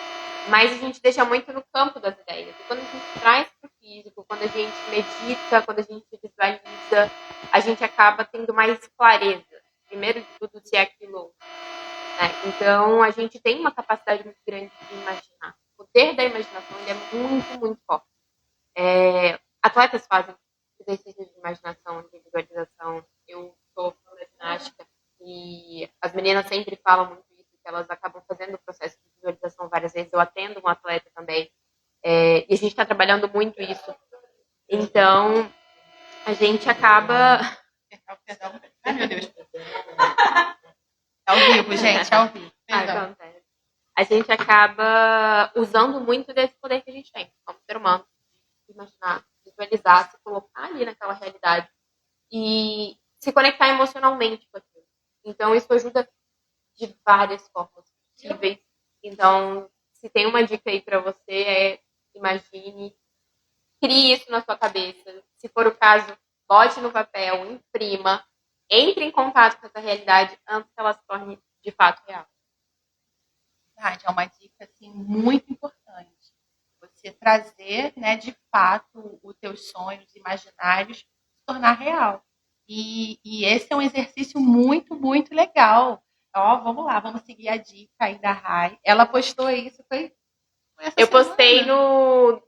Mas a gente deixa muito no campo das ideias. E quando a gente traz para o físico, quando a gente medita, quando a gente visualiza, a gente acaba tendo mais clareza. Primeiro de tudo, se é aquilo. Né? Então, a gente tem uma capacidade muito grande de imaginar. O poder da imaginação ele é muito, muito forte. Atletas fazem exercícios de imaginação, de visualização. Eu sou fã da ginástica e as meninas sempre falam muito isso, que elas acabam fazendo o processo de visualização várias vezes. Eu atendo um atleta também e a gente está trabalhando muito isso. Então, a gente acaba... Perdão. Ai, meu Deus. É ao vivo, gente, é ao vivo. Perdão. A gente acaba usando muito desse poder que a gente tem, como ser humano. Imaginar, visualizar, se colocar ali naquela realidade e se conectar emocionalmente com aquilo. Então, isso ajuda de várias formas possíveis. Então, se tem uma dica aí para você, imagine, crie isso na sua cabeça. Se for o caso, bote no papel, imprima, entre em contato com essa realidade antes que ela se torne de fato real. É uma dica assim, muito importante. Você trazer, né, de fato, os teus sonhos imaginários se tornar real. E esse é um exercício muito, muito legal. Vamos lá, vamos seguir a dica aí da Rai. Ela postou isso, foi essa Eu semana. postei no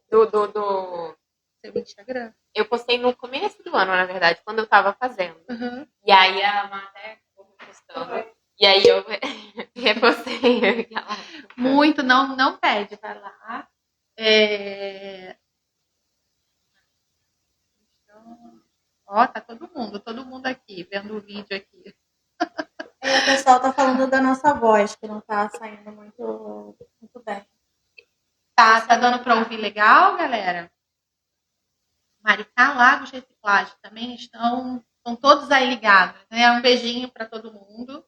seu Instagram. Eu postei no começo do ano, na verdade, quando eu tava fazendo. Uhum. E aí a Maté ficou postando. E aí eu repostei. Muito, não pede, vai lá. Tá todo mundo aqui, vendo o vídeo aqui. O pessoal tá falando da nossa voz, que não tá saindo muito bem. Tá dando para ouvir legal, galera? Maricá, Lagos Reciclagem também estão todos aí ligados, né? Um beijinho para todo mundo.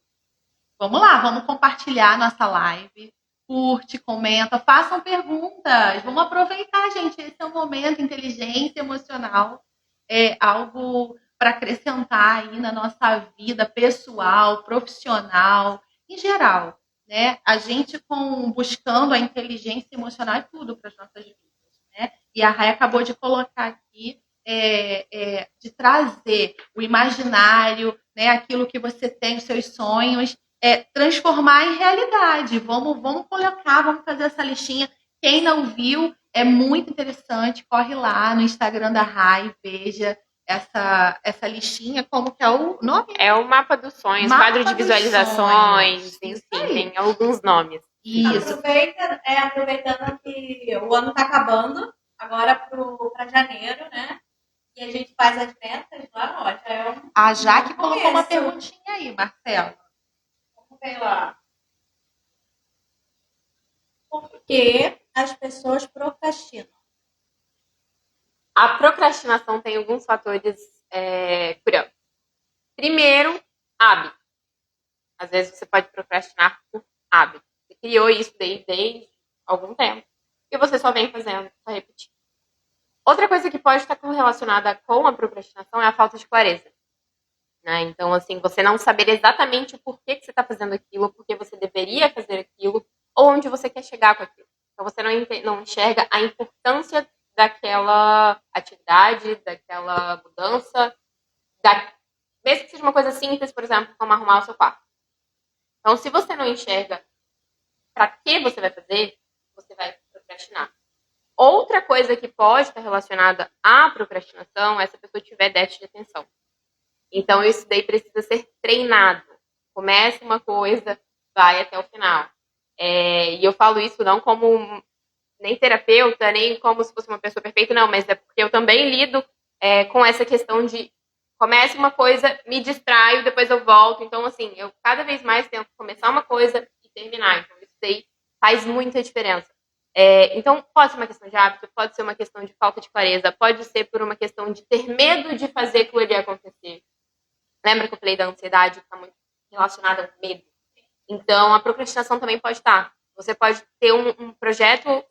Vamos lá, vamos compartilhar nossa live. Curte, comenta, façam perguntas. Vamos aproveitar, gente. Esse é um momento, inteligência emocional. É algo para acrescentar aí na nossa vida pessoal, profissional, em geral. Né? A gente buscando a inteligência emocional é tudo para as nossas vidas. Né? E a Rai acabou de colocar aqui, de trazer o imaginário, né? Aquilo que você tem, os seus sonhos, transformar em realidade. Vamos colocar, vamos fazer essa listinha. Quem não viu, é muito interessante. Corre lá no Instagram da Rai, veja essa listinha, como que é o nome? É o mapa dos sonhos, quadro de visualizações, enfim, tem alguns nomes. Isso. Aproveitando que o ano está acabando, agora para janeiro, né? E a gente faz as metas lá, ó. Já é a Jaque colocou uma perguntinha aí, Marcelo. Vamos ver lá. Por que as pessoas procrastinam? A procrastinação tem alguns fatores curiosos. Primeiro, hábito. Às vezes você pode procrastinar por hábito. Você criou isso desde algum tempo. E você só vem fazendo, só repetindo. Outra coisa que pode estar correlacionada com a procrastinação é a falta de clareza. Né? Então, assim, você não saber exatamente o porquê que você está fazendo aquilo, porque você deveria fazer aquilo, ou onde você quer chegar com aquilo. Então, você não enxerga a importância daquela atividade, daquela mudança, mesmo que seja uma coisa simples, por exemplo, como arrumar o seu quarto. Então, se você não enxerga para que você vai fazer, você vai procrastinar. Outra coisa que pode estar relacionada à procrastinação é se a pessoa tiver déficit de atenção. Então, isso daí precisa ser treinado. Comece uma coisa, vai até o final. E eu falo isso não como nem terapeuta, nem como se fosse uma pessoa perfeita, não, mas é porque eu também lido com essa questão de comece uma coisa, me distraio, depois eu volto. Então, assim, eu cada vez mais tento começar uma coisa e terminar. Então, isso daí faz muita diferença. Então, pode ser uma questão de hábito, pode ser uma questão de falta de clareza, pode ser por uma questão de ter medo de fazer aquilo ali acontecer. Lembra que eu falei da ansiedade, que está muito relacionada com medo? Então, a procrastinação também pode estar. Você pode ter um projeto,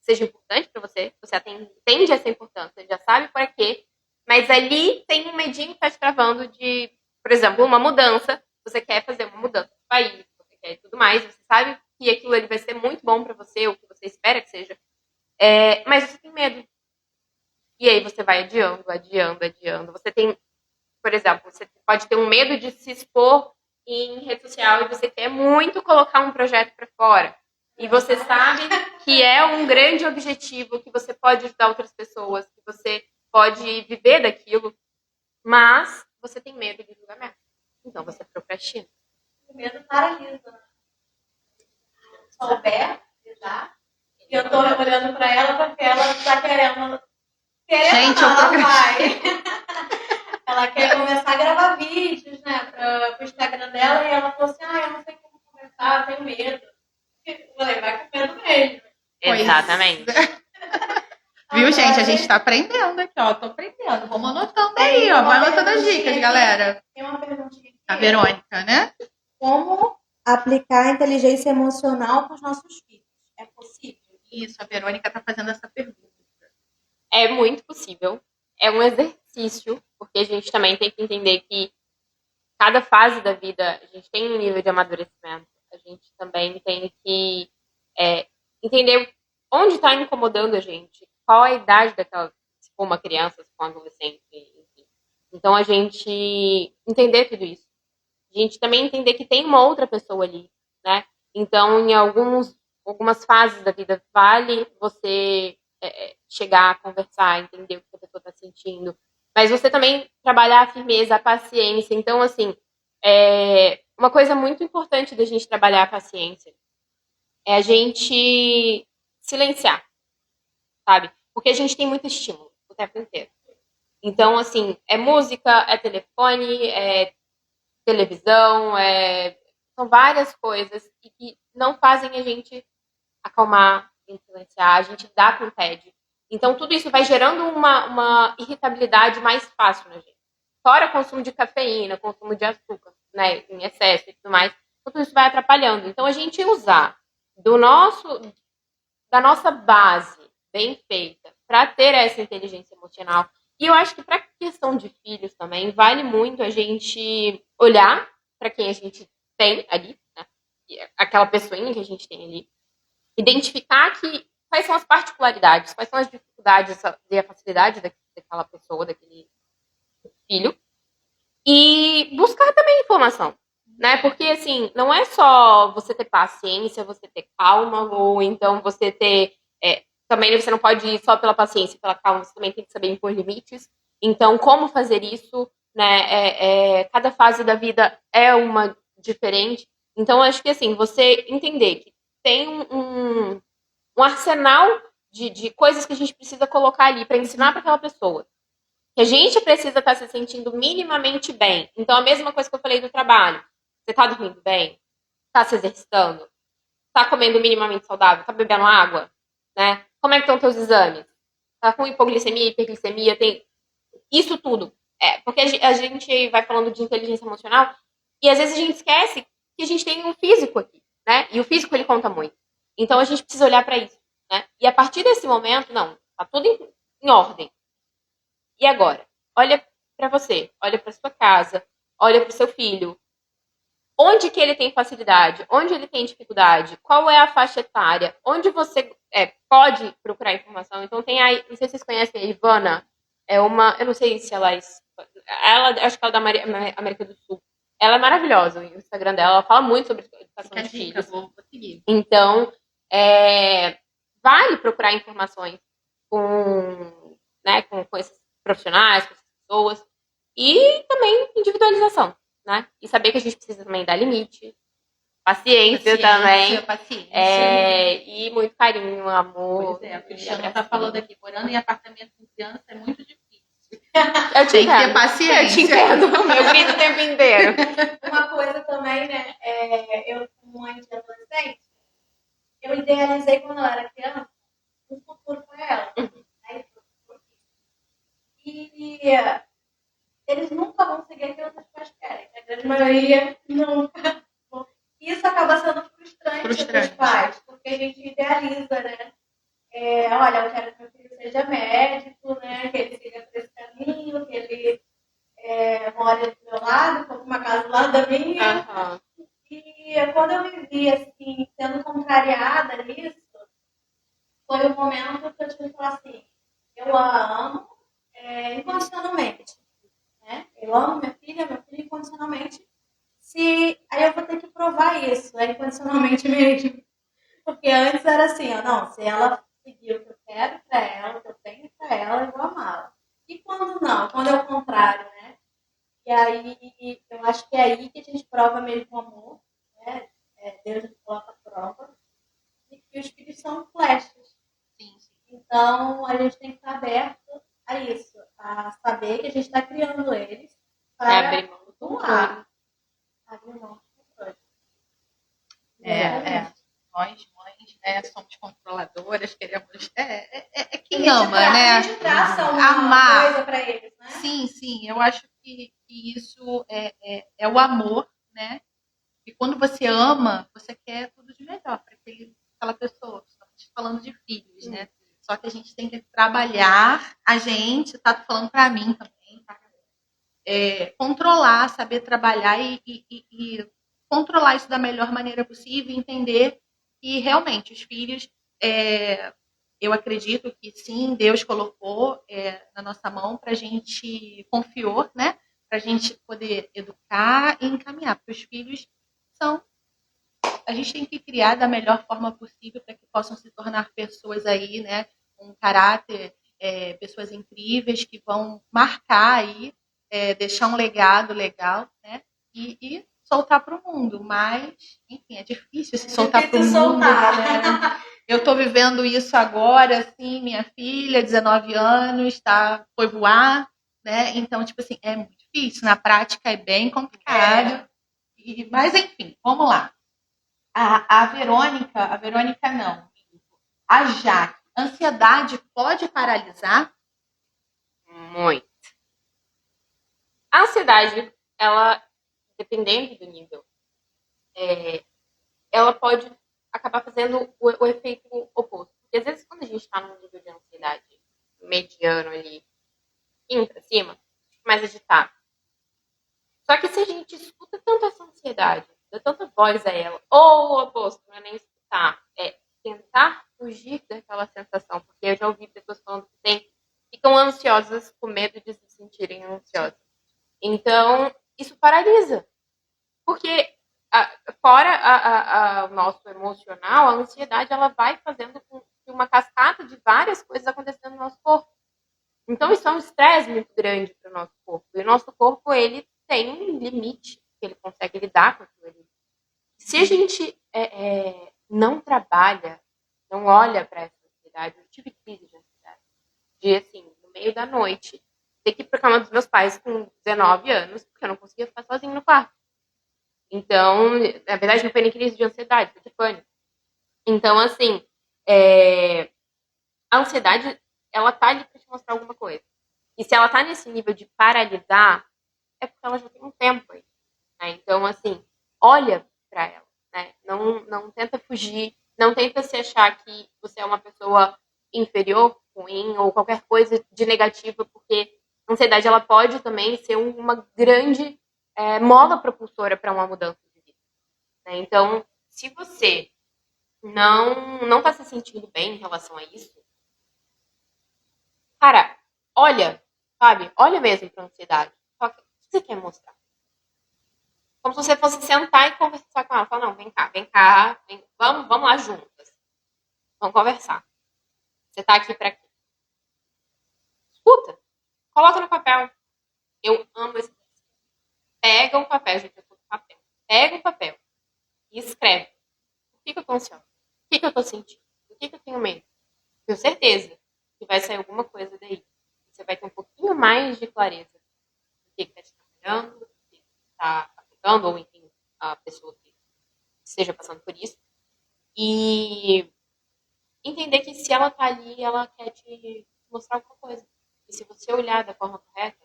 seja importante para você, você entende essa importância, já sabe para quê, mas ali tem um medinho que está te travando de, por exemplo, uma mudança, você quer fazer uma mudança de país, você quer tudo mais, você sabe que aquilo ali vai ser muito bom para você, o que você espera que seja, mas você tem medo. E aí você vai adiando. Você tem, por exemplo, você pode ter um medo de se expor em rede social e você quer muito colocar um projeto para fora. E você sabe que é um grande objetivo, que você pode ajudar outras pessoas, que você pode viver daquilo, mas você tem medo de julgamento. Então você procrastina. O medo paralisa. Se souber, já. E eu tô olhando para ela porque ela tá querendo. Gente, não, eu ela procrastino. vai. Ela quer começar a gravar vídeos, né, pro Instagram dela, e ela falou assim, eu não sei como começar, eu tenho medo. Eu falei, vai com medo mesmo. Pois Exatamente. Viu, gente? A gente tá aprendendo aqui, ó. Tô aprendendo. Vamos anotando aí, ó. Vai anotando as dicas, galera. Tem uma perguntinha aqui. A Verônica, né? Como aplicar a inteligência emocional com os nossos filhos? É possível? Isso, a Verônica tá fazendo essa pergunta. É muito possível. É um exercício, porque a gente também tem que entender que cada fase da vida a gente tem um nível de amadurecimento. A gente também tem que entender onde está incomodando a gente, qual a idade daquela, se for uma criança, se for um adolescente, enfim. Então a gente entender tudo isso. A gente também entender que tem uma outra pessoa ali, né? Então, em algumas fases da vida, vale você chegar a conversar, entender o que a pessoa está sentindo. Mas você também trabalhar a firmeza, a paciência. Então, assim, uma coisa muito importante da gente trabalhar a paciência é a gente silenciar, sabe? Porque a gente tem muito estímulo o tempo inteiro. Então, assim, é música, é telefone, é televisão, são várias coisas que não fazem a gente acalmar, silenciar, a gente dá com o TED. Então, tudo isso vai gerando uma irritabilidade mais fácil na gente. Fora consumo de cafeína, consumo de açúcar, né, em excesso e tudo mais, tudo isso vai atrapalhando. Então, a gente usar da nossa base bem feita para ter essa inteligência emocional. E eu acho que para questão de filhos também, vale muito a gente olhar para quem a gente tem ali, né? Aquela pessoinha que a gente tem ali, identificar quais são as particularidades, quais são as dificuldades e a facilidade daquela pessoa, daquele filho, e buscar também informação, né? Porque, assim, não é só você ter paciência, você ter calma, ou então você ter... também você não pode ir só pela paciência e pela calma, você também tem que saber impor limites. Então, como fazer isso, né? Cada fase da vida é uma diferente. Então, acho que, assim, você entender que tem um arsenal de coisas que a gente precisa colocar ali para ensinar para aquela pessoa. Que a gente precisa estar se sentindo minimamente bem. Então, a mesma coisa que eu falei do trabalho. Você está dormindo bem? Está se exercitando? Está comendo minimamente saudável? Está bebendo água? Né? Como é que estão os teus exames? Está com hipoglicemia, hiperglicemia? Tem isso tudo. Porque a gente vai falando de inteligência emocional e às vezes a gente esquece que a gente tem um físico aqui, né? E o físico, ele conta muito. Então, a gente precisa olhar para isso, né? E a partir desse momento, não, tá tudo em ordem. E agora? Olha para você, olha para sua casa, olha para o seu filho. Onde que ele tem facilidade? Onde ele tem dificuldade? Qual é a faixa etária? Onde você pode procurar informação? Então tem aí, não sei se vocês conhecem a Ivana, eu não sei se acho que ela é da América do Sul. Ela é maravilhosa, o Instagram dela, ela fala muito sobre educação de filhos. Vou seguir. Então, vale procurar informações com esses profissionais, com essas pessoas, e também individualização, né? E saber que a gente precisa também dar limite, paciência também. Paciência. E muito carinho, amor. Pois é, a Cristiana tá falando aqui, morando em apartamento com criança é muito difícil. Tem que ter paciência. Eu te entendo, eu grito o tempo inteiro. Uma coisa também, né? Eu, como mãe de adolescente, eu idealizei quando eu era criança um futuro para ela. E eles nunca vão seguir aquilo que os pais querem. A grande maioria nunca. Isso acaba sendo frustrante para os pais, porque a gente idealiza, né? olha, eu quero que meu filho seja médico, né? Que ele siga por esse caminho, que ele more do meu lado, compre uma casa do lado da minha. Aham. E quando eu me vi, assim, sendo contrariada nisso, foi o momento que eu tive que falar assim, eu a amo incondicionalmente, né? Eu amo minha filha incondicionalmente. Aí eu vou ter que provar isso, incondicionalmente mesmo. Porque antes era assim, não, se ela seguir o que eu quero pra ela, o que eu tenho pra ela, eu vou amá-la. E quando não? Quando é o contrário, né? E aí, eu acho que é aí que a gente prova mesmo o amor, né? Deus nos coloca a prova. E que os filhos são flechas. Sim, sim. Então, a gente tem que estar aberto a isso, a saber que a gente está criando eles para abrir mão do doar. Abrir mão do controle. Nós, mães, né, somos controladoras, queremos. Quem A ama, né? A gente traça uma Amar. coisa para eles, né? Sim, eu acho que isso é o amor, né? E quando você ama, você quer tudo de melhor para aquela pessoa. Estamos falando de filhos, né? Só que a gente tem que trabalhar, a gente, tá falando para mim também, tá? Controlar, saber trabalhar e controlar isso da melhor maneira possível e entender que realmente os filhos, eu acredito que sim, Deus colocou na nossa mão para a gente, confiou, né? Para a gente poder educar e encaminhar, porque os filhos são. A gente tem que criar da melhor forma possível para que possam se tornar pessoas aí, né? Com caráter, pessoas incríveis que vão marcar aí, deixar um legado legal, né? E soltar para o mundo. Mas, enfim, é difícil se soltar para o mundo, galera. Eu estou vivendo isso agora, assim, minha filha, 19 anos, foi voar, né? Então, tipo assim, é muito difícil. Na prática é bem complicado. Mas, enfim, vamos lá. A Verônica não. A Jaque, ansiedade pode paralisar? Muito. A ansiedade, ela, dependendo do nível, ela pode acabar fazendo o efeito oposto. Porque às vezes quando a gente está num nível de ansiedade mediano ali, indo pra cima, mais agitado. Só que se a gente escuta tanto essa ansiedade, dá tanta voz a ela, ou o oposto, não é nem escutar, é tentar fugir daquela sensação. Porque eu já ouvi pessoas falando que ficam ansiosas com medo de se sentirem ansiosas. Então, isso paralisa. Porque fora o nosso emocional, a ansiedade ela vai fazendo com que uma cascata de várias coisas acontecendo no nosso corpo. Então, isso é um estresse muito grande para o nosso corpo. E o nosso corpo, ele tem um limite que ele consegue lidar com aquilo ali. Se a gente não trabalha, não olha para essa ansiedade, eu tive crise de ansiedade. De, assim, no meio da noite, ter que ir para a cama dos meus pais com 19 anos, porque eu não conseguia ficar sozinha no quarto. Então, na verdade, não foi nem crise de ansiedade, foi de pânico. Então, assim, a ansiedade, ela tá ali para te mostrar alguma coisa. E se ela tá nesse nível de paralisar, é porque ela já tem um tempo aí. Né? Então, assim, olha para ela. Né? Não tenta fugir, não tenta se achar que você é uma pessoa inferior, ruim, ou qualquer coisa de negativa, porque a ansiedade ela pode também ser uma grande mola propulsora para uma mudança de vida. Né? Então, se você não tá se sentindo bem em relação a isso, cara, olha, sabe? Olha mesmo pra ansiedade. Só que, o que você quer mostrar? Como se você fosse sentar e conversar com ela. Fala, não, vem cá, vamos lá juntas. Vamos conversar. Você tá aqui pra quê? Escuta. Coloca no papel. Eu amo esse texto. Pega um papel, gente, eu tô com papel. Pega um papel e escreve. O que eu tô ansiosa? O que eu tô sentindo? O que eu tenho medo? Tenho certeza que vai sair alguma coisa daí. Você vai ter um pouquinho mais de clareza do que está te trabalhando, do que está afetando, ou enfim, a pessoa que esteja passando por isso. E entender que se ela está ali, ela quer te mostrar alguma coisa. E se você olhar da forma correta,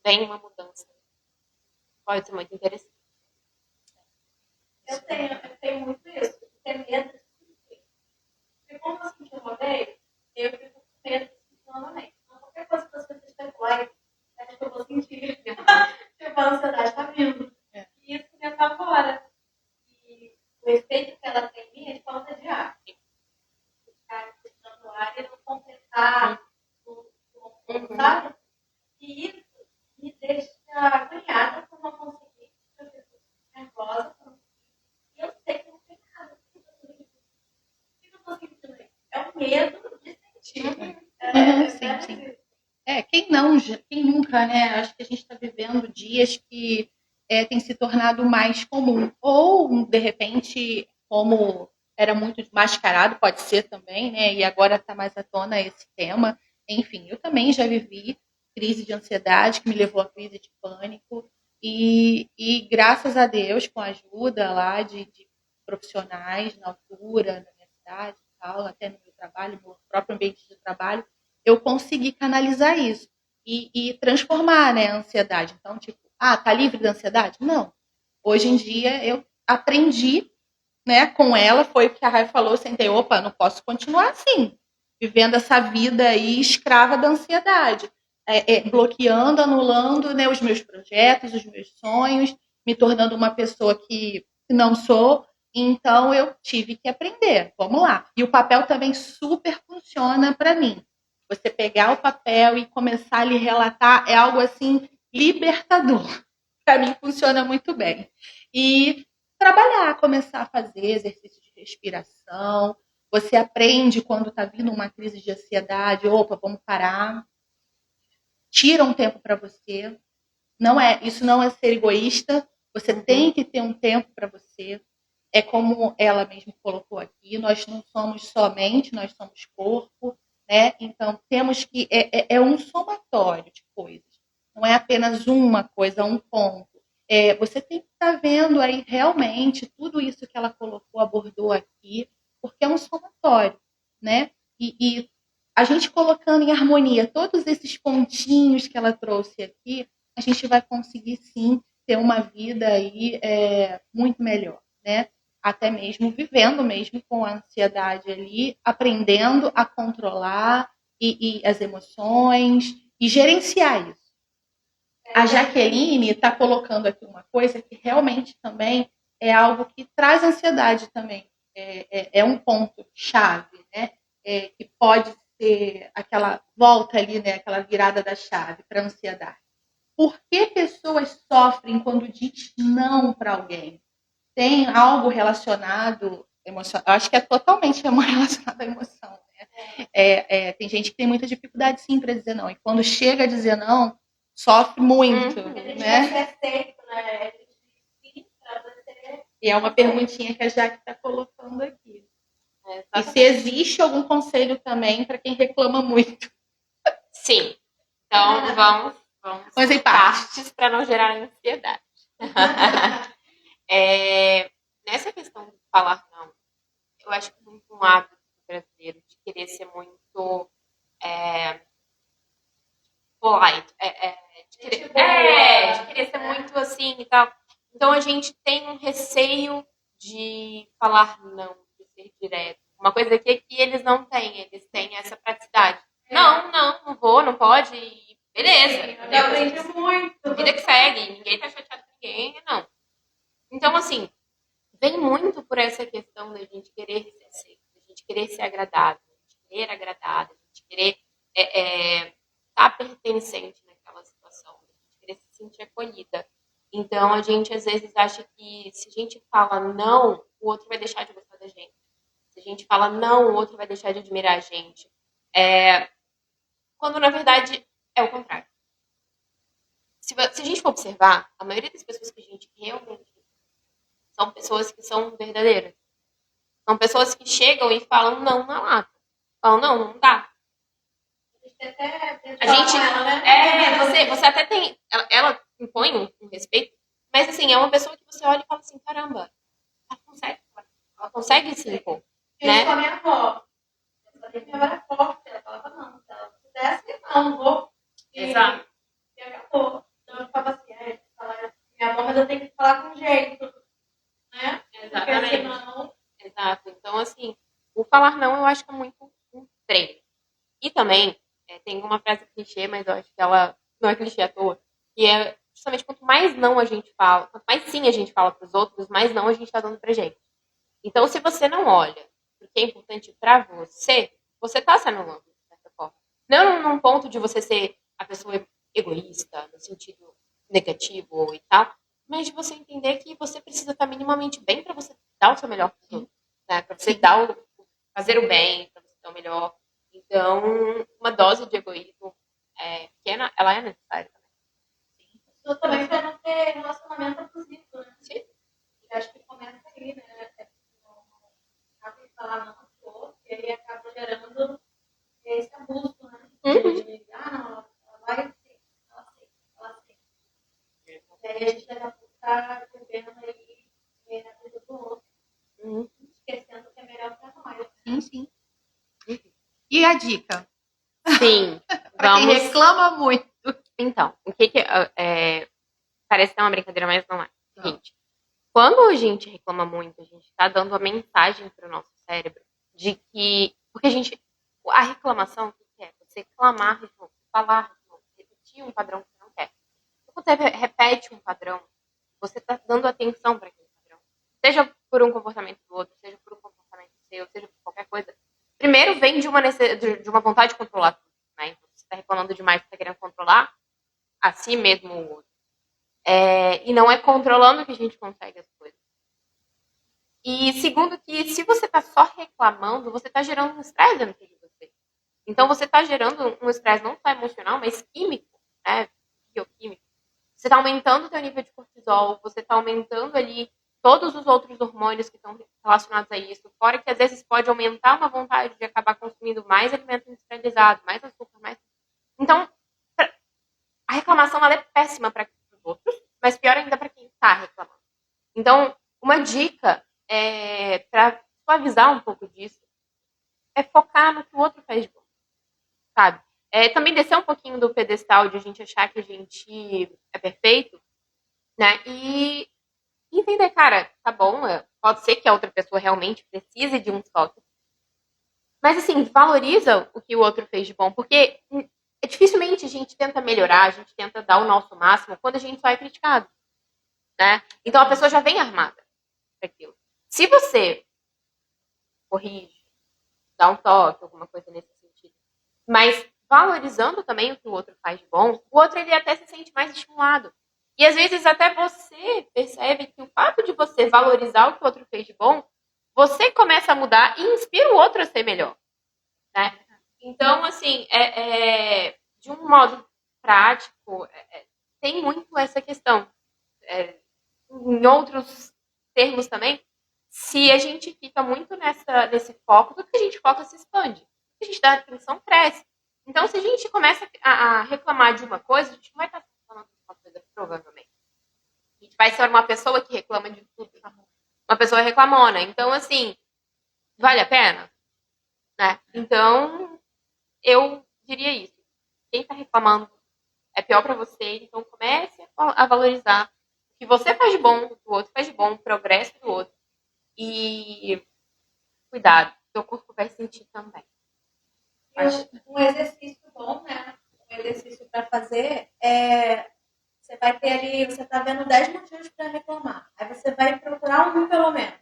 vem uma mudança. Pode ser muito interessante. Eu tenho muito isso, de ter medo de sentir. Porque como eu uma vez, eu fico com medo de sentir novamente. Então, qualquer coisa que você esteja acho que eu vou sentir. Tipo, a ansiedade está vindo. E isso me apavora. E o efeito que ela tem em mim é de falta de ar. Ficar puxando o ar e não completar o sabe? E isso me deixa agoniada por não conseguir, eu fico nervosa, e eu sei que não tem nada. O que eu estou sentindo aí? É o medo de sentir. Sim. Quem nunca, né? Acho que a gente está vivendo dias que tem se tornado mais comum. Ou, de repente, como era muito mascarado, pode ser também, né? E agora está mais à tona esse tema. Enfim, eu também já vivi crise de ansiedade, que me levou à crise de pânico. E graças a Deus, com a ajuda lá de profissionais na altura, na minha cidade e tal, até no meu trabalho, no meu próprio ambiente de trabalho, eu consegui canalizar isso e transformar, né, a ansiedade. Então, tipo, tá livre da ansiedade? Não. Hoje em dia eu aprendi, né, com ela, foi o que a Rai falou, eu sentei, opa, não posso continuar assim, vivendo essa vida aí escrava da ansiedade, bloqueando, anulando, né, os meus projetos, os meus sonhos, me tornando uma pessoa que não sou. Então eu tive que aprender. Vamos lá. E o papel também super funciona para mim. Você pegar o papel e começar a lhe relatar é algo assim libertador. Para mim funciona muito bem. E trabalhar, começar a fazer exercício de respiração. Você aprende quando está vindo uma crise de ansiedade, opa, vamos parar. Tira um tempo para você. Isso não é ser egoísta. Você tem que ter um tempo para você. É como ela mesma colocou aqui, nós não somos só mente, nós somos corpo, né? Então temos que um somatório de coisas. Não é apenas uma coisa, um ponto. Você tem que estar vendo aí realmente tudo isso que ela colocou, abordou aqui, porque é um somatório, né? E a gente colocando em harmonia todos esses pontinhos que ela trouxe aqui, a gente vai conseguir sim ter uma vida aí muito melhor, né? Até mesmo vivendo mesmo com a ansiedade ali, aprendendo a controlar e as emoções e gerenciar isso. A Jaqueline está colocando aqui uma coisa que realmente também é algo que traz ansiedade também. É um ponto chave, né? Que pode ser aquela volta ali, né? Aquela virada da chave para a ansiedade. Por que pessoas sofrem quando diz não para alguém? Tem algo relacionado emocional? Acho que é totalmente relacionado à emoção. Né? Tem gente que tem muita dificuldade sim para dizer não. E quando chega a dizer não, sofre muito. Né? E é uma perguntinha que a Jaque está colocando aqui. E se existe algum conselho também para quem reclama muito? Sim. Então, vamos em partes para não gerar ansiedade. Nessa questão de falar não, eu acho que é muito um hábito brasileiro de querer ser muito polite, de querer ser muito assim e tal. Então a gente tem um receio de falar não, de ser direto. Uma coisa que eles não têm, eles têm essa praticidade. Não vou, não pode, beleza. Eu aprendi muito. Vida que segue, ninguém tá chateado com ninguém, não. Então, assim, vem muito por essa questão da gente querer ser aceito, da gente querer ser agradável, da gente querer agradar, da gente querer estar pertencente naquela situação, da gente querer se sentir acolhida. Então, a gente às vezes acha que se a gente fala não, o outro vai deixar de gostar da gente. Se a gente fala não, o outro vai deixar de admirar a gente. Quando, na verdade, é o contrário. Se a gente for observar, a maioria das pessoas que a gente realmente são pessoas que são verdadeiras. São pessoas que chegam e falam não na lata. Falam, não dá. A gente, você até tem, ela impõe um respeito, mas assim, é uma pessoa que você olha e fala assim, caramba, ela consegue se impor. Né? Com a minha avó. Minha avó era forte, ela falava não. Se ela pudesse, não vou. Exato. E acabou. Então eu ficava assim, minha avó, mas eu tenho que falar com jeito. Né? Exatamente. Exato. Então, assim, o falar não eu acho que é muito um também, tem uma frase clichê, mas eu acho que ela não é clichê à toa, que é justamente quanto mais não a gente fala, quanto mais sim a gente fala para os outros, mais não a gente está dando pra gente. Então, se você não olha o que é importante para você, você está se anulando, de certa forma. Não num ponto de você ser a pessoa egoísta, no sentido negativo e tal, mas de você entender que você precisa estar minimamente bem para você dar o seu melhor para os outros, né? Para você fazer o bem, para você dar o melhor. Então, uma dose de egoísmo pequena, ela é necessária também. Isso também para não ter relacionamento abusivo, né? Sim. Eu acho que começa aí, né? Não sabe falar não pro outro, e aí acaba gerando esse abuso, né? Não, ela vai sim, ela sim. E aí a gente daqui a pouco tá vivendo aí na vida do outro, esquecendo que é melhor para nós. Sim. E a dica? Sim. Para quem reclama muito. Então, o que parece ser uma brincadeira, mas não é. Seguinte, quando a gente reclama muito, a gente está dando a mensagem para o nosso cérebro de que... Porque a reclamação, o que é? Você clamar, falar, repetir um padrão que você não quer. Quando você repete um padrão, você está dando atenção para aquele padrão. Seja por um comportamento do outro, seja por um comportamento seu, seja por qualquer coisa. Primeiro vem de uma vontade de controlar tudo. Né? Então, você está reclamando demais, você está querendo controlar a si mesmo ou o outro. E não é controlando que a gente consegue as coisas. E segundo que se você está só reclamando, você está gerando um estresse dentro de você. Então você está gerando um estresse não só emocional, mas químico, né? Bioquímico. Você está aumentando o seu nível de cortisol, você está aumentando ali todos os outros hormônios que estão relacionados a isso, fora que às vezes pode aumentar uma vontade de acabar consumindo mais alimento industrializado, mais açúcar, mais... Então, a reclamação ela é péssima para os outros, mas pior ainda para quem está reclamando. Então, uma dica para suavizar um pouco disso é focar no que o outro faz de bom, sabe? Também descer um pouquinho do pedestal de a gente achar que a gente é perfeito, né? E entender, cara, tá bom, pode ser que a outra pessoa realmente precise de um toque. Mas, assim, valoriza o que o outro fez de bom, porque dificilmente a gente tenta melhorar, a gente tenta dar o nosso máximo quando a gente só é criticado, né? Então a pessoa já vem armada para aquilo. Se você corrige, dá um toque, alguma coisa nesse sentido, mas valorizando também o que o outro faz de bom, o outro ele até se sente mais estimulado. E às vezes até você percebe que o fato de você valorizar o que o outro fez de bom, você começa a mudar e inspira o outro a ser melhor, né? Então, assim, de um modo prático, tem muito essa questão. Em outros termos também, se a gente fica muito nesse foco, tudo que a gente foca se expande. O que a gente dá atenção cresce. Então, se a gente começa a reclamar de uma coisa, a gente não vai estar reclamando de uma coisa, provavelmente. A gente vai ser uma pessoa que reclama de tudo. Uma pessoa reclamona. Então, assim, vale a pena? Né? Então, eu diria isso. Quem está reclamando é pior para você, então comece a valorizar o que você faz de bom, o que o outro faz de bom, o progresso do outro. E cuidado, seu corpo vai sentir também. Um exercício bom, né? Um exercício para fazer você vai ter ali, você está vendo 10 motivos para reclamar. Aí você vai procurar um pelo menos.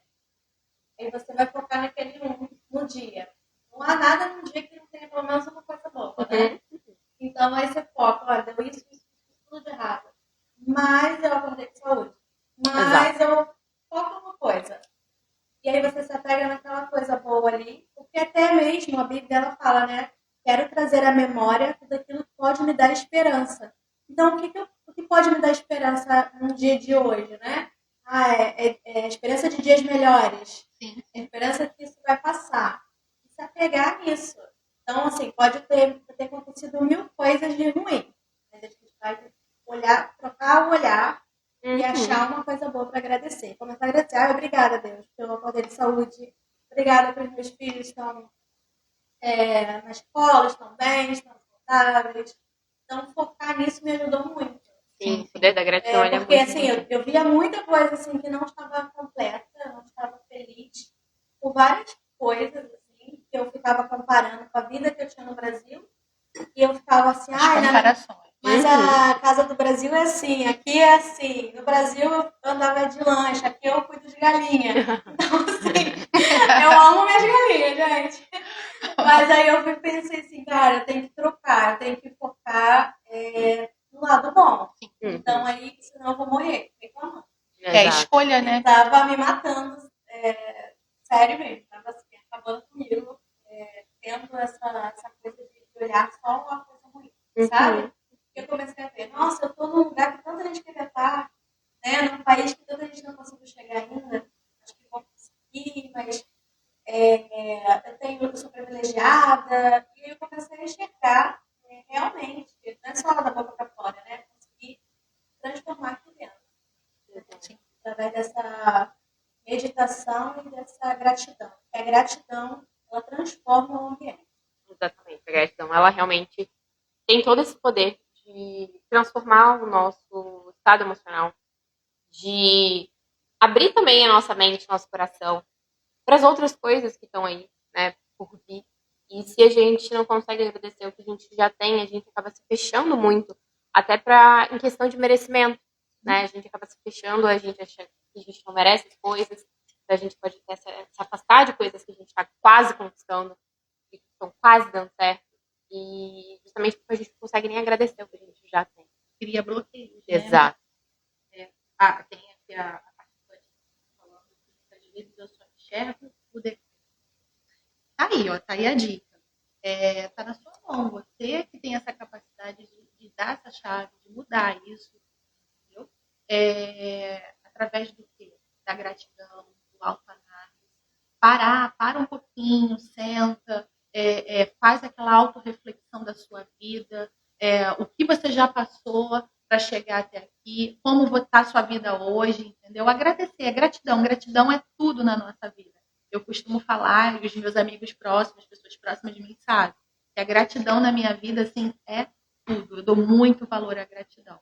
Aí você vai focar naquele um no dia. Não há nada num dia que não tenha pelo menos uma coisa boa, né? Então aí você foca, olha, deu isso, tudo de errado. Mas eu acordei de saúde. Mas eu foco uma coisa. E aí você se apega naquela coisa boa ali, porque até mesmo a Bíblia ela fala, né? Quero trazer à memória tudo aquilo que pode me dar esperança. Então, o que pode me dar esperança no dia de hoje, né? É esperança de dias melhores. Sim. É esperança que isso vai passar. E se apegar nisso. Então, assim, pode ter acontecido 1000 coisas de ruim. Mas a gente vai olhar, trocar o olhar e achar uma coisa boa para agradecer. Começar a agradecer. Obrigada, Deus, pelo poder de saúde. Obrigada pelos meus filhos que estão na escola, estão bem, estão saudáveis. Então, focar nisso me ajudou muito. Sim, o poder da gratidão é porque, muito assim, eu via muita coisa assim, que não estava completa, não estava feliz, por várias coisas assim, que eu ficava comparando com a vida que eu tinha no Brasil falavam assim, As comparações. mas a casa do Brasil é assim, aqui é assim. No Brasil eu andava de lancha, aqui eu cuido de galinha. Então, assim, eu amo minhas galinhas, gente. Mas aí eu pensei assim, cara, eu tenho que trocar, eu tenho que focar no lado bom. Então aí, senão eu vou morrer reclamando. É a escolha, né? Tava me matando, sério mesmo, tava assim, acabando comigo, tendo essa coisa de olhar só uma coisa ruim, sabe? Eu comecei a ver, nossa, eu tô num lugar que tanta gente queria estar, né? Num país que tanta gente não conseguiu chegar ainda, acho que vou conseguir, mas eu sou privilegiada, e aí eu comecei a enxergar realmente, não é só da boca para fora, né? Conseguir transformar aqui dentro. Sim. Através dessa meditação e dessa gratidão. Porque a gratidão, ela transforma o ambiente. Exatamente. A gratidão, ela realmente tem todo esse poder de transformar o nosso estado emocional, de abrir também a nossa mente, nosso coração, para as outras coisas que estão aí, né, por vir. E se a gente não consegue agradecer o que a gente já tem, a gente acaba se fechando muito, até em questão de merecimento, né? A gente acaba se fechando, a gente acha que a gente não merece as coisas, a gente pode até se afastar de coisas que a gente está quase conquistando, que estão quase dando certo, e justamente porque a gente não consegue nem agradecer o que a gente já tem. Cria bloqueios, né? Exato. Tem aqui a participante falando que às vezes eu só enxergo o defeito. Tá aí a dica. Tá na sua mão. Você que tem essa capacidade de dar essa chave, de mudar isso, entendeu? Através do quê? Da gratidão, do autoanálise. Para um pouquinho, senta, faz aquela autorreflexão da sua vida, o que você já passou para chegar até aqui, como está a sua vida hoje, entendeu? Agradecer, gratidão é tudo na nossa vida. Eu costumo falar, e os meus amigos próximos, as pessoas próximas de mim sabem, que a gratidão na minha vida, assim, é tudo. Eu dou muito valor à gratidão.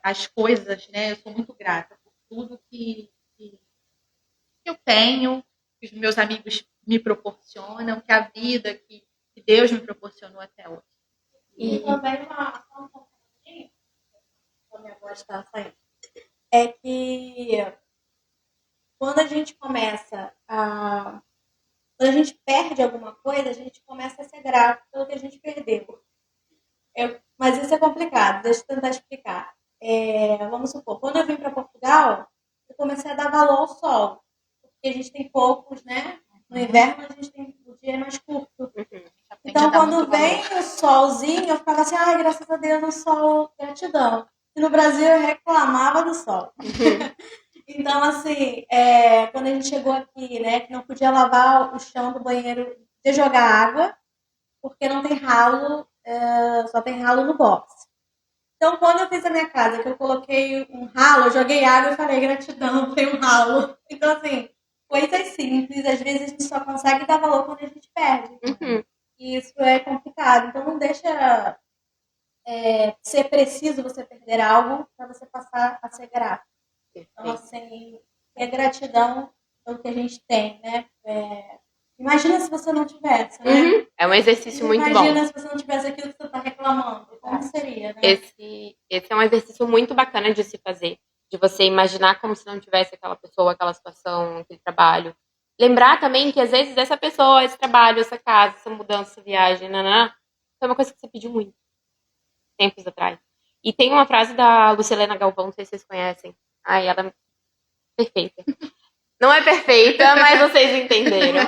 As coisas, né? Eu sou muito grata por tudo que eu tenho, que os meus amigos me proporcionam, que a vida que Deus me proporcionou até hoje. E também só um pouquinho, a minha voz está saindo, é que quando a gente quando a gente perde alguma coisa, a gente começa a ser grato pelo que a gente perdeu. Mas isso é complicado, deixa eu tentar explicar. Vamos supor, quando eu vim para Portugal, eu comecei a dar valor ao sol, porque a gente tem poucos, né? No inverno o dia é mais curto. Então, quando vem o solzinho, eu ficava assim, ai, graças a Deus, o sol, gratidão. E no Brasil eu reclamava do sol. Então, assim, quando a gente chegou aqui, né, que não podia lavar o chão do banheiro, de jogar água, porque não tem ralo, só tem ralo no box. Então, quando eu fiz a minha casa, que eu coloquei um ralo, eu joguei água e falei, gratidão, tem um ralo. Então, assim, coisas simples, às vezes a gente só consegue dar valor quando a gente perde. E isso é complicado. Então, não deixa ser preciso você perder algo para você passar a ser grato. Então, assim, é gratidão pelo que a gente tem, né? Imagina se você não tivesse, né? É um exercício muito bom. Imagina se você não tivesse aquilo que você está reclamando. Como seria, né? Esse é um exercício muito bacana de se fazer. De você imaginar como se não tivesse aquela pessoa, aquela situação, aquele trabalho. Lembrar também que, às vezes, essa pessoa, esse trabalho, essa casa, essa mudança, essa viagem, foi uma coisa que você pediu muito. Tempos atrás. E tem uma frase da Lucilena Galvão, não sei se vocês conhecem. Ai, ela é perfeita. Não é perfeita, mas vocês entenderam.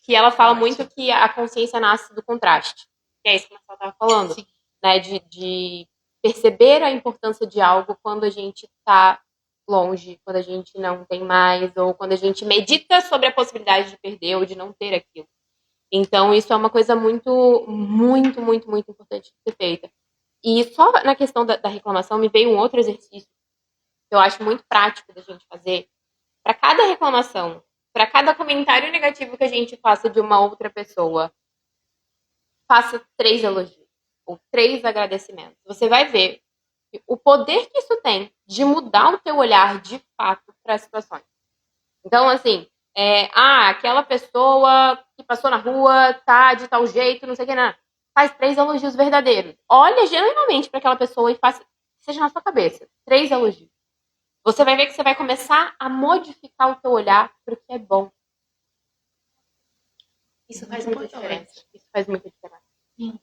Que ela fala muito que a consciência nasce do contraste. Que é isso que a Marcela estava falando. Né? De perceber a importância de algo quando a gente está longe, quando a gente não tem mais, ou quando a gente medita sobre a possibilidade de perder ou de não ter aquilo. Então, isso é uma coisa muito, muito, muito, muito importante de ser feita. E só na questão da reclamação, me veio um outro exercício que eu acho muito prático da gente fazer. Para cada reclamação, para cada comentário negativo que a gente faça de uma outra pessoa, faça 3 elogios ou 3 agradecimentos. Você vai ver o poder que isso tem de mudar o teu olhar de fato para as situações. Então, assim, aquela pessoa que passou na rua tá de tal jeito, não sei o que, não. faz 3 elogios verdadeiros. Olha genuinamente para aquela pessoa e faça, seja na sua cabeça, 3 elogios. Você vai ver que você vai começar a modificar o teu olhar para o que é bom. Isso faz muita diferença. Isso faz muita diferença. Sim.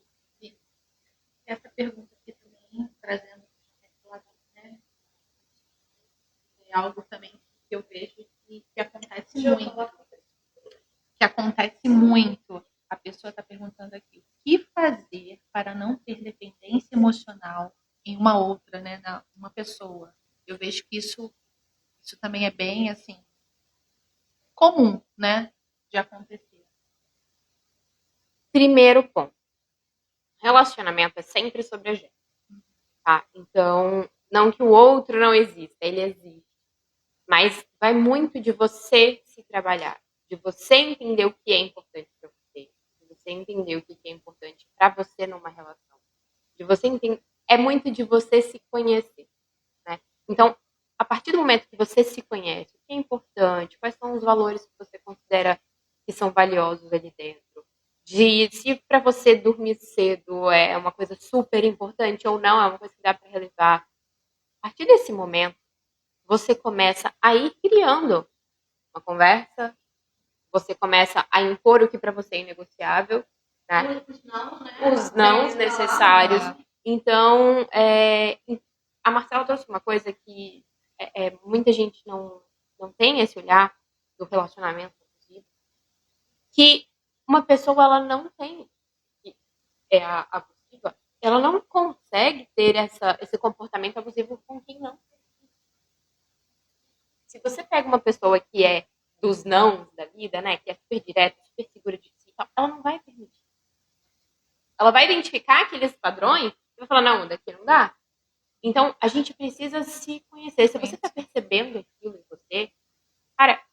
Essa pergunta aqui também, trazendo, né, é algo também que eu vejo que acontece muito. Que acontece muito. A pessoa está perguntando aqui, o que fazer para não ter dependência emocional em uma outra, né, uma pessoa? Eu vejo que isso também é bem, assim, comum, né, de acontecer. Primeiro ponto. Relacionamento é sempre sobre a gente. Tá? Então, não que o outro não exista, ele existe. Mas vai muito de você se trabalhar, de você entender o que é importante para você, de você entender o que é importante para você numa relação, de você entender, é muito de você se conhecer, né? Então, a partir do momento que você se conhece, o que é importante, quais são os valores que você considera que são valiosos ali dentro, de se para você dormir cedo é uma coisa super importante ou não, é uma coisa que dá para relevar. A partir desse momento, você começa a ir criando uma conversa, você começa a impor o que para você é inegociável, né? Os nãos necessários. Então, a Marcela trouxe uma coisa que muita gente não tem esse olhar do relacionamento abusivo, que uma pessoa ela não tem, que é abusiva, ela não consegue ter esse comportamento abusivo com quem não. Se você pega uma pessoa que é dos nãos da vida, né, que é super direta, super segura de si, ela não vai permitir. Ela vai identificar aqueles padrões e vai falar, não, daqui não dá. Então, a gente precisa se conhecer. Se você está percebendo aquilo em você, cara,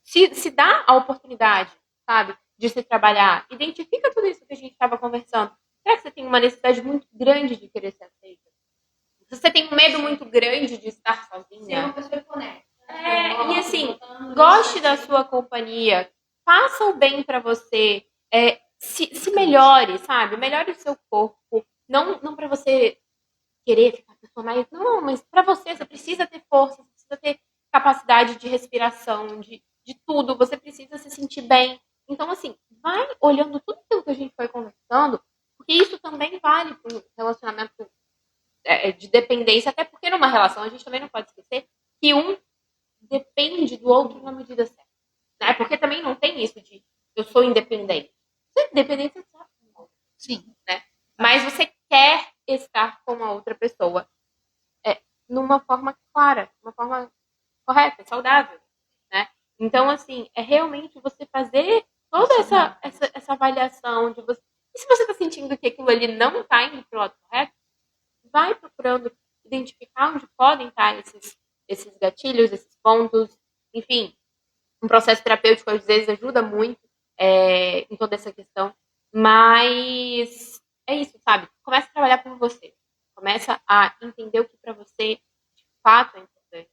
se dá a oportunidade, sabe, de se trabalhar, identifica tudo isso que a gente estava conversando. Será que você tem uma necessidade muito grande de querer ser aceita? Se você tem um medo muito grande de estar sozinha. Ser uma pessoa que conecta. E assim, goste da sua companhia, faça o bem pra você, se melhore, sabe? Melhore o seu corpo, não pra você querer ficar pessoa mais, não, mas pra você precisa ter força, você precisa ter capacidade de respiração, de tudo, você precisa se sentir bem. Então, assim, vai olhando tudo aquilo que a gente foi conversando, porque isso também vale para um relacionamento de dependência, até porque numa relação a gente também não pode esquecer que um depende do outro na medida certa. Né? Porque também não tem isso de eu sou independente. Você é independente, você sabe. Sim. Né? Mas você quer estar com a outra pessoa numa forma clara, uma forma correta, saudável. Né? Então, assim, é realmente você fazer toda essa avaliação de você. E se você está sentindo que aquilo ali não está indo para o lado correto, vai procurando identificar onde podem estar esses gatilhos, esses pontos, enfim, um processo terapêutico às vezes ajuda muito em toda essa questão, mas é isso, sabe? Começa a trabalhar por você, começa a entender o que para você de fato é importante,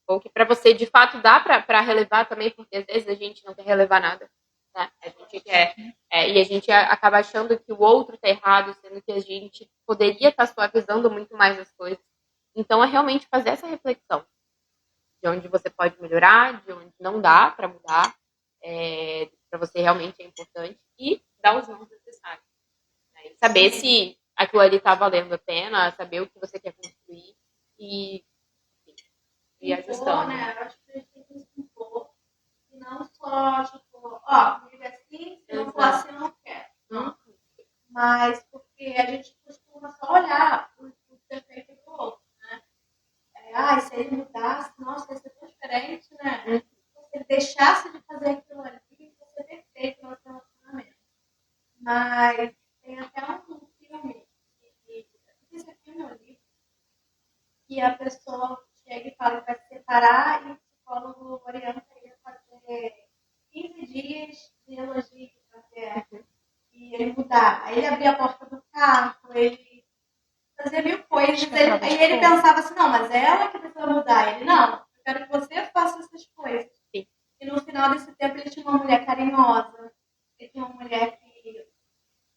ou que para você de fato dá para relevar também, porque às vezes a gente não quer relevar nada, né? A gente quer, e a gente acaba achando que o outro tá errado, sendo que a gente poderia estar suavizando muito mais as coisas. Então é realmente fazer essa reflexão de onde você pode melhorar, de onde não dá para mudar, para você realmente é importante, e dar os nomes necessários. Né? E saber se aquilo ali está valendo a pena, saber o que você quer construir e ajustando. Né? Eu acho que a gente tem que se impor, e não só, tipo, comigo é assim, se não for assim, eu não quero. Não. Mas porque a gente costuma só olhar o defeito do outro. Se ele mudasse, nossa, ia ser tão diferente, né? Se ele deixasse de fazer aquilo ali, ia ser perfeito no nosso relacionamento. Mas tem até um filme, não sei se é filme ou livro, que a pessoa chega e fala que vai se separar e o psicólogo orienta ele a fazer 15 dias de elogio e ele mudar. Aí ele abria a porta do carro, ele fazia mil coisas. Aí ele pensava assim, não, mas ela que precisa mudar. Ele, não, eu quero que você faça essas coisas. Sim. E no final desse tempo ele tinha uma mulher carinhosa, ele tinha uma mulher que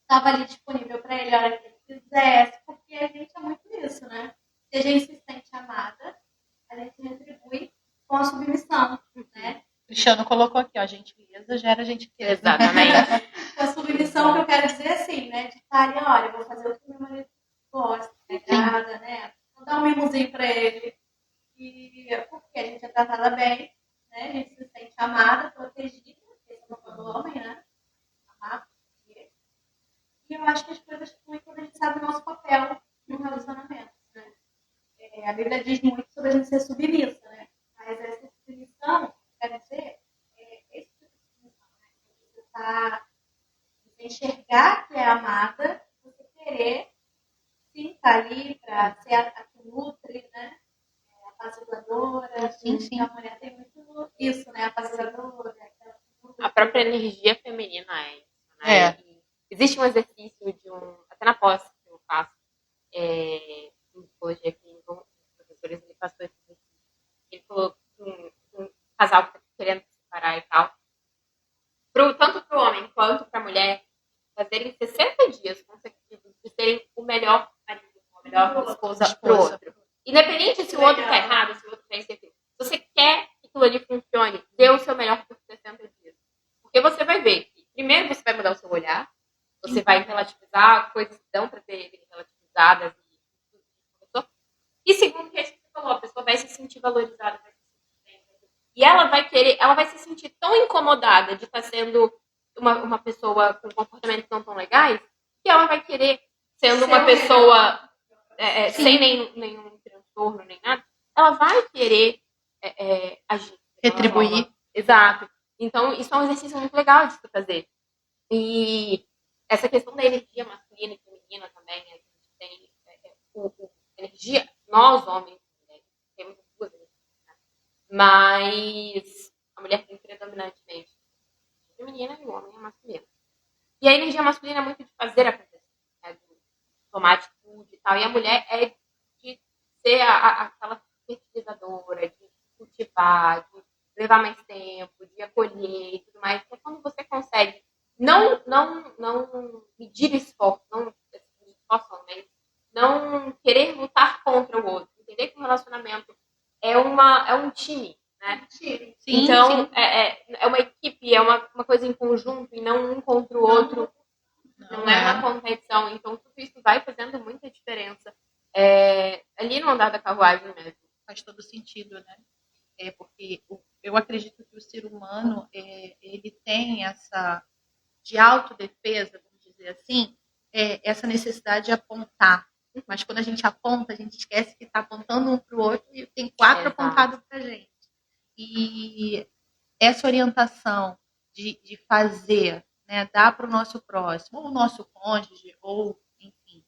estava ali disponível para ele a hora que ele quisesse, porque a gente é muito isso, né? Se a gente se sente amada, a gente retribui com a submissão, né? Cristiano colocou aqui, ó, gentileza gera gentileza. Exatamente. Com a submissão que eu quero dizer assim, né? De estar ali, olha, eu vou fazer o que meu marido gosta, me agrada, né? Vou dar um mimozinho para ele. E porque a gente é tratada bem, né? A gente se sente amada, protegida, esse é o papel do homem, né? Amado, proteger. E eu acho que as coisas fluem quando a gente sabe o nosso papel no relacionamento, né? A Bíblia diz muito sobre a gente ser submissa, né? Mas essa submissão, quer dizer, esse tipo de submissão, né? Você tá, você enxergar que é amada, você querer sim estar ali para ser a que nutre, né? Apaziguadora. Sim, sim. A mulher tem muito isso, né? Apaziguadora. A própria energia feminina é isso, né? É. E existe um exercício até na pós que eu faço, em psicologia clínica, um dos professores, ele passou esse exercício. Ele falou que um casal que está querendo se separar e tal, tanto para o homem quanto para a mulher, fazerem 60 dias consecutivos de serem o melhor marido, a melhor esposa para o outro. Independente se o outro está errado, se o outro está certo. Se você quer que aquilo ali funcione, dê o seu melhor por 60 dias. Porque você vai ver que, primeiro, você vai mudar o seu olhar, você vai relativizar coisas que dão para serem relativizadas. E segundo, que é isso que você falou, a pessoa vai se sentir valorizada, vai se sentir bem. E ela vai se sentir tão incomodada de estar sendo uma pessoa com comportamentos não tão legais, que ela vai querer, sendo uma pessoa sem nenhum transtorno, nem nada, ela vai querer agir. Retribuir. Exato. Então, isso é um exercício muito legal de se fazer. E essa questão da energia masculina e feminina também, a gente tem energia, nós homens, né, temos duas energias, né? Mas a mulher tem predominantemente a feminina e o homem é masculino. E a energia masculina é muito de fazer acontecer, né, de tomar atitude e tal, e a mulher é de ser aquela fertilizadora, de cultivar, de levar mais tempo, de acolher e tudo mais. Então, quando você consegue não medir esforço, mas não querer lutar contra o outro, entender que o relacionamento é um time, né? Sim, Então, é uma equipe, é uma coisa em conjunto e não um contra o outro. Não é uma competição. Então, tudo isso vai fazendo muita diferença. Ali no andar da carruagem mesmo. Faz todo sentido, né? Porque eu acredito que o ser humano, ele tem essa, de autodefesa, vamos dizer assim, essa necessidade de apontar. Mas quando a gente aponta, a gente esquece que está apontando um para o outro e tem 4 Exato. apontados para a gente. E essa orientação de fazer, né, dar para o nosso próximo, ou o nosso cônjuge, ou, enfim,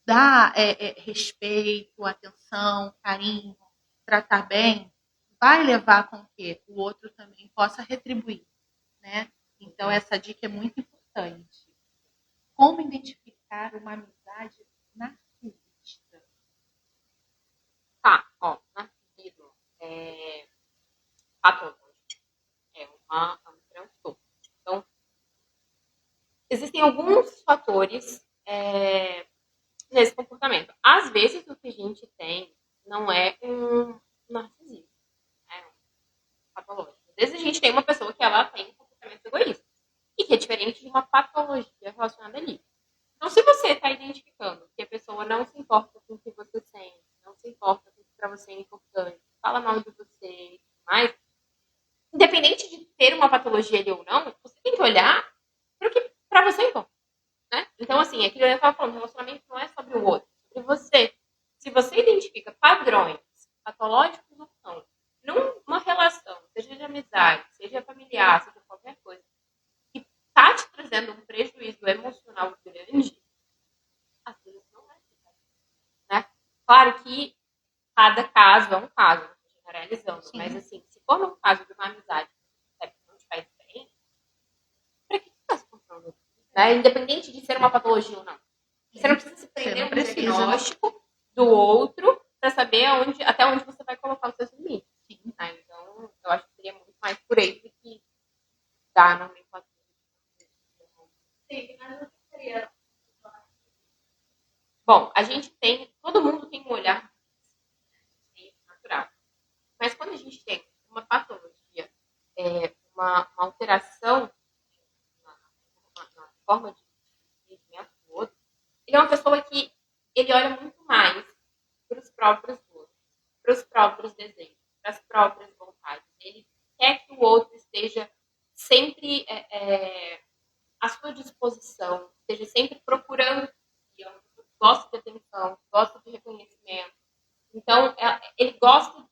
dar respeito, atenção, carinho, tratar bem, vai levar com que o outro também possa retribuir, né? Então, essa dica é muito importante. Como identificar uma amizade narcisista? Tá, ó, narcisismo é patológico. É um transtorno. Então, existem alguns fatores nesse comportamento. Às vezes, o que a gente tem não é um narcisismo, é um patológico. Às vezes, a gente tem uma pessoa que ela tem um comportamento egoísta e que é diferente de uma patologia relacionada ali. Então, se você está identificando que a pessoa não se importa com o que você sente, não se importa com o que para você é importante, fala mal de você e tudo mais, independente de ter uma patologia ali ou não, você tem que olhar para o que para você importa. Né? Então, assim, aquilo que eu estava falando, relacionamento não é sobre o outro, é sobre você. Se você identifica padrões patológicos ou não, numa relação, seja de amizade, seja familiar, seja qualquer coisa, que está te trazendo um prejuízo emocional grande, às vezes não é. Né? Claro que cada caso é um caso, não estou generalizando, Sim. mas assim, se for no caso de uma amizade que não te faz bem, para que você está se comprando? Né? Independente de ser uma patologia ou não. Você não precisa se prender a um diagnóstico do outro para saber até onde você vai colocar os seus limites. Né? Então, eu acho que seria muito mais por aí do que dar nomenclatura. Sim, mas olha muito mais para os próprios gostos, para os próprios desejos, para as próprias vontades. Ele quer que o outro esteja sempre à sua disposição, esteja sempre procurando, gosta de atenção, gosta de reconhecimento. Então, ele gosta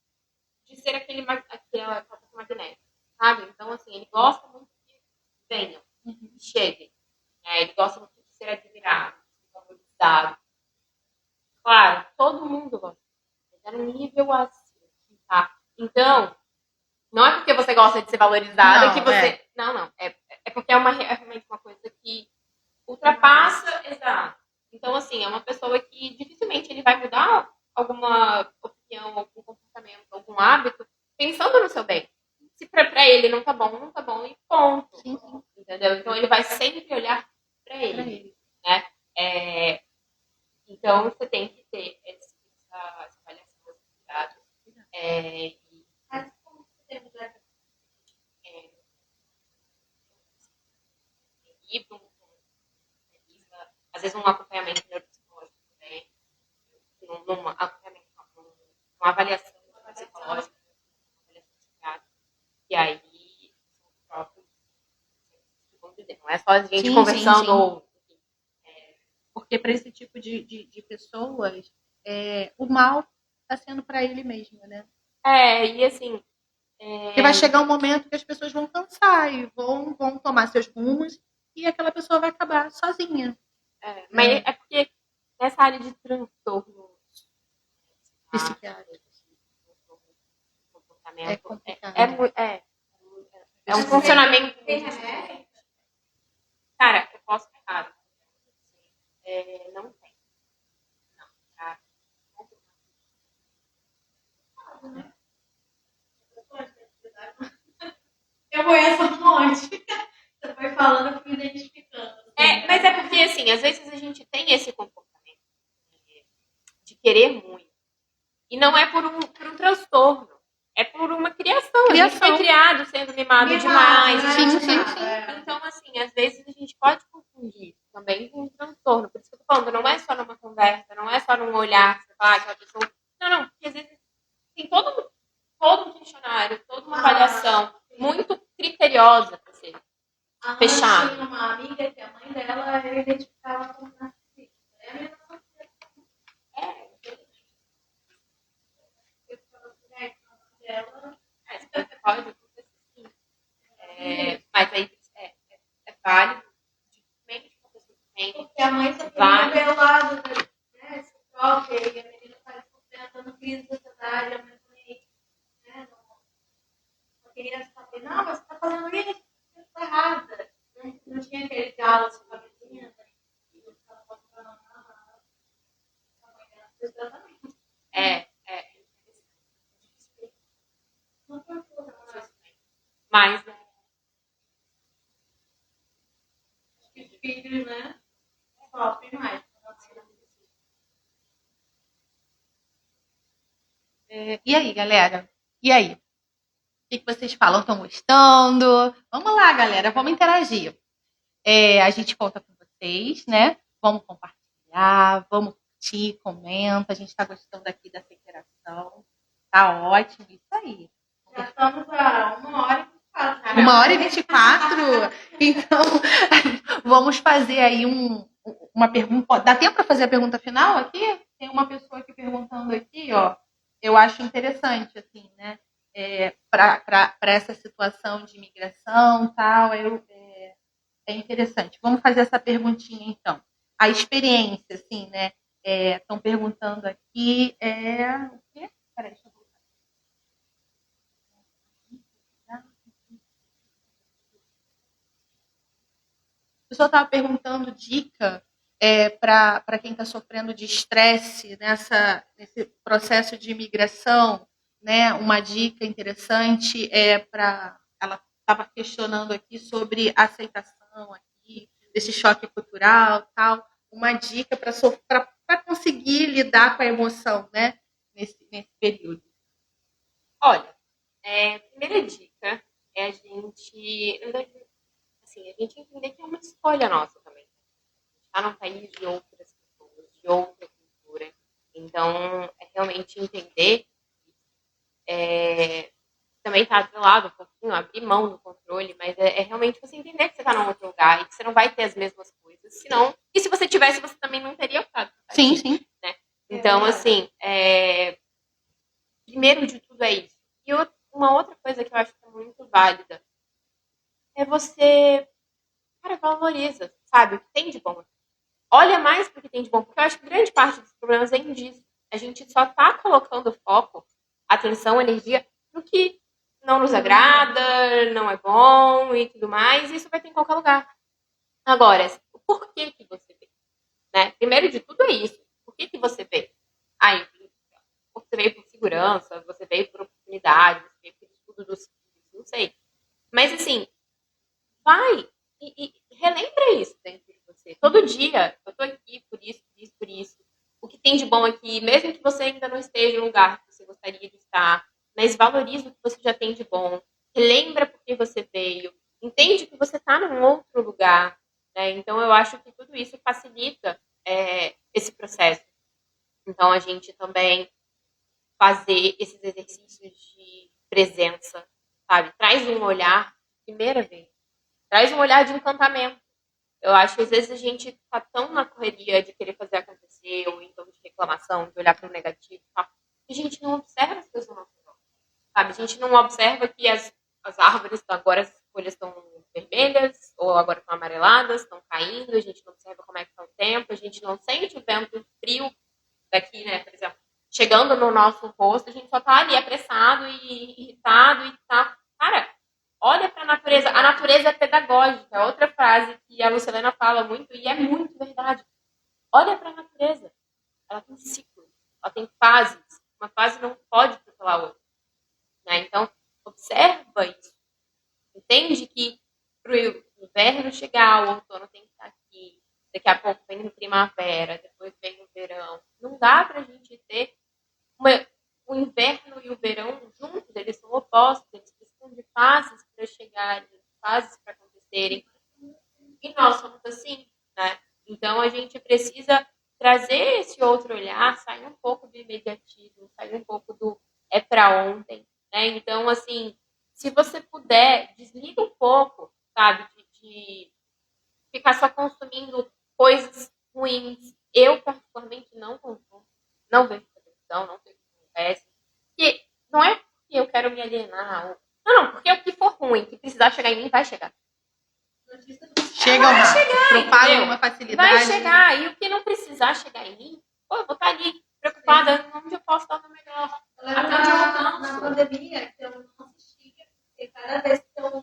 de ser aquela pessoa magnética, sabe? Então, assim, ele gosta muito que venham, que cheguem. Ele gosta muito de ser admirado, valorizado. Claro, todo mundo gosta. É num nível assim, tá? Então, não é porque você gosta de ser valorizada que você... Não. É porque é realmente uma coisa que ultrapassa... Exato. Então, assim, é uma pessoa que dificilmente ele vai mudar alguma opinião, algum comportamento, algum hábito, pensando no seu bem. Se pra ele não tá bom e ponto. Sim. Entendeu? Então, ele vai sempre olhar pra ele. Né? Então, você tem que ter essa avaliação das atividades. Mas como você tem mudado? Às vezes um acompanhamento neuropsicológico também, uma avaliação psicológica, uma avaliação psiquiátrica, e aí são os próprios que vão dizer, não é só a gente conversando. Sim. Porque para esse tipo de pessoas, o mal está sendo para ele mesmo, né? E assim... Porque vai chegar um momento que as pessoas vão cansar e vão tomar seus rumos e aquela pessoa vai acabar sozinha. Mas é porque nessa área de transtornos Psiquiátricos. Comportamento, É complicado. É um funcionamento. Tem remédio? Cara, eu posso errar. Não tem. Não, tá? Eu conheço um monte. Você foi falando, eu fui identificando. Mas é porque, assim, às vezes a gente tem esse comportamento de querer muito. E não é por um transtorno. É por uma criação. A gente foi criado sendo mimado demais. Sim. Então, assim, às vezes a gente pode confundir também com um transtorno. Por isso que eu tô falando, não é só numa conversa, não é só num olhar que você fala, aquela pessoa... Não, porque às vezes tem todo um questionário, toda uma avaliação muito criteriosa para ser fechada. Tinha uma amiga que a mãe dela eu identificava como narcisista. É a mesma coisa. Pode acontecer, sim. Mas aí é válido, dificilmente uma pessoa que tem. Porque a mãe só queria ver o lado, né? Se própria, e a menina está enfrentando crise de ansiedade, a mãe também, né? Não queria saber, não, mas você está fazendo isso está errada. Não tinha aquele diálogo com a menina, né? Mas os filhos, né? Sofrem mais. E aí, galera? E aí? O que vocês falam? Estão gostando? Vamos lá, galera. Vamos interagir. A gente conta com vocês, né? Vamos compartilhar, vamos curtir, comenta. A gente está gostando aqui dessa interação. Tá ótimo, isso aí. Já estamos a 1h24. 1h24? Então, vamos fazer aí uma pergunta. Dá tempo para fazer a pergunta final aqui? Tem uma pessoa aqui perguntando aqui, ó. Eu acho interessante, assim, né? Para essa situação de imigração e tal, é interessante. Vamos fazer essa perguntinha, então. A experiência, assim, né? Estão perguntando aqui, o quê? Peraí, deixa eu voltar. O pessoal estava perguntando dica para quem está sofrendo de estresse nesse processo de imigração, né? Uma dica interessante ela estava questionando aqui sobre aceitação aqui, desse choque cultural, tal. Uma dica para conseguir lidar com a emoção, né? Nesse período. Olha, primeira dica é a gente entender que é uma escolha nossa também. Estar num país de outras pessoas, de outra cultura. Então, é realmente entender, também está atrelado um pouquinho, abrir mão do controle, mas é realmente você entender que você está num outro lugar e que você não vai ter as mesmas coisas, senão, e se você tivesse, você também não teria optado. Sim, sim. Né? Então, assim, primeiro de tudo é isso. E uma outra coisa que eu acho que é muito válida é você, cara, valoriza, sabe, o que tem de bom. Olha mais para o que tem de bom, porque eu acho que grande parte dos problemas vem disso. A gente só está colocando foco, atenção, energia no que não nos agrada, não é bom e tudo mais, e isso vai ter em qualquer lugar. Agora, o porquê que você vê? Né? Primeiro de tudo é isso. Por que você vê? Enfim, você veio por segurança, você veio por oportunidade, você veio por estudo dos filhos, não sei. Mas, assim, vai e relembra isso dentro de você. Todo dia, eu tô aqui por isso, por isso, por isso. O que tem de bom aqui, mesmo que você ainda não esteja no lugar que você gostaria de estar, mas valoriza o que você já tem de bom. Relembra por que você veio. Entende que você está num outro lugar. Né? Então, eu acho que tudo isso facilita esse processo. Então, a gente também fazer esses exercícios de presença, sabe? Traz um olhar, primeira vez, traz um olhar de encantamento. Eu acho que às vezes a gente tá tão na correria de querer fazer acontecer, ou então de reclamação, de olhar para o negativo, tá? Que a gente não observa as coisas ao nosso redor, sabe? A gente não observa que as árvores agora, as folhas estão vermelhas, ou agora estão amareladas, estão caindo, a gente não observa como é que está o tempo, a gente não sente o vento frio daqui, né, por exemplo, chegando no nosso rosto, a gente só tá ali apressado e irritado e tá... Cara, olha pra natureza. A natureza é pedagógica. É outra frase que a Lucilena fala muito e é muito verdade. Olha pra natureza. Ela tem ciclos. Ela tem fases. Uma fase não pode atropelar a outra. Né? Então, observa isso. Entende que pro inverno chegar, o outono tem que estar aqui. Daqui a pouco vem primavera, depois vem o verão. Não dá pra gente ter o inverno e o verão juntos, eles são opostos, eles precisam de fases para chegarem, fases para acontecerem. E nós somos assim, né? Então a gente precisa trazer esse outro olhar, sair um pouco do imediatismo, sair um pouco do para ontem, né? Então, assim, se você puder, desliga um pouco, sabe, de ficar só consumindo coisas ruins. Eu, particularmente, não consumo, não vejo televisão, não vejo acontece. Porque não é porque eu quero me alienar. Não, porque o que for ruim, que precisar chegar em mim, vai chegar. Chega propaga uma facilidade. Vai chegar. E o que não precisar chegar em mim, eu vou estar ali, preocupada, onde eu posso estar no melhor. Até onde eu alcanço. Na pandemia, eu não assistia, porque cada vez que eu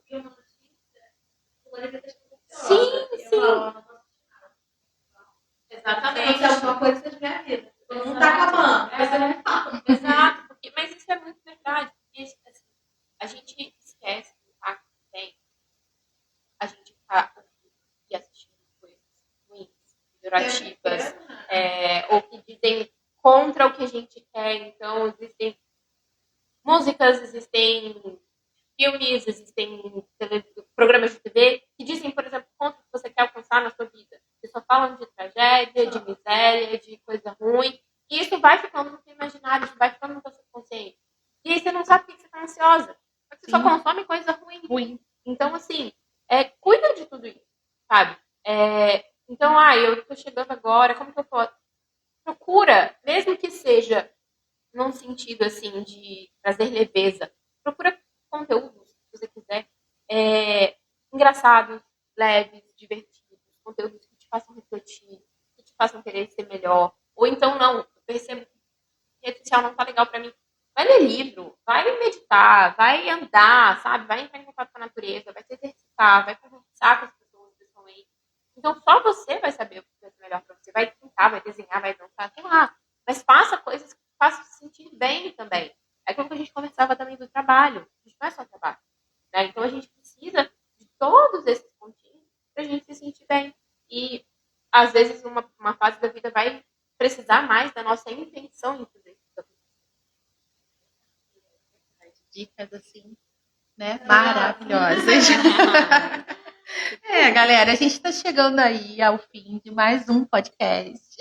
vi uma notícia, eu olhei para Sim. Exatamente. Se alguma coisa seja minha vida. Não está acabando, mas eu não falo. Exato. Mas isso é muito verdade. Porque, assim, a gente esquece do impacto que tem. A gente ficar ouvindo e assistindo coisas ruins, pejorativas, ou que dizem contra o que a gente quer. Então, existem músicas, existem filmes, existem programas de TV que dizem, por exemplo, contra o que você quer alcançar na sua vida. Eles só falam de tragédia, de miséria, de coisa ruim. E isso vai ficando no seu imaginário, isso vai ficando no seu subconsciente. E aí você não sabe por que você está ansiosa. Porque você só consome coisa ruim. Então, assim, cuida de tudo isso, sabe? Então, eu estou chegando agora, como que eu posso? Procura, mesmo que seja num sentido, assim, de trazer leveza, procura conteúdos, se você quiser, engraçados, leves, divertidos, conteúdos que te façam refletir, que te façam querer ser melhor. Ou então, não, eu percebo que rede social não tá legal para mim. Vai ler livro, vai meditar, vai andar, sabe? Vai entrar em contato com a natureza, vai se exercitar, vai conversar com as pessoas pessoalmente. Então, só você vai saber o que vai ser melhor para você. Vai pintar, vai desenhar, vai dançar, sei lá. Mas faça coisas que te façam se sentir bem também. É aquilo que a gente conversava também do trabalho. A gente não é só trabalho. Né? Então, a gente precisa de todos esses pontinhos para a gente se sentir bem. E, às vezes, uma fase da vida vai precisar mais da nossa intenção em fazer isso. Dicas assim, né? Maravilhosas. Galera, a gente está chegando aí ao fim de mais um podcast.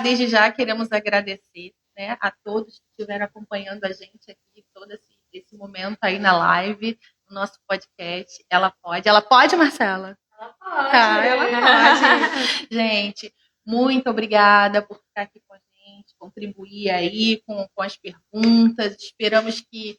Desde já queremos agradecer, né, a todos que estiveram acompanhando a gente aqui todo esse momento aí na live, no nosso podcast. Ela pode, Marcela? Ela pode. Ela pode. Gente, muito obrigada por ficar aqui com a gente, contribuir aí com as perguntas. Esperamos que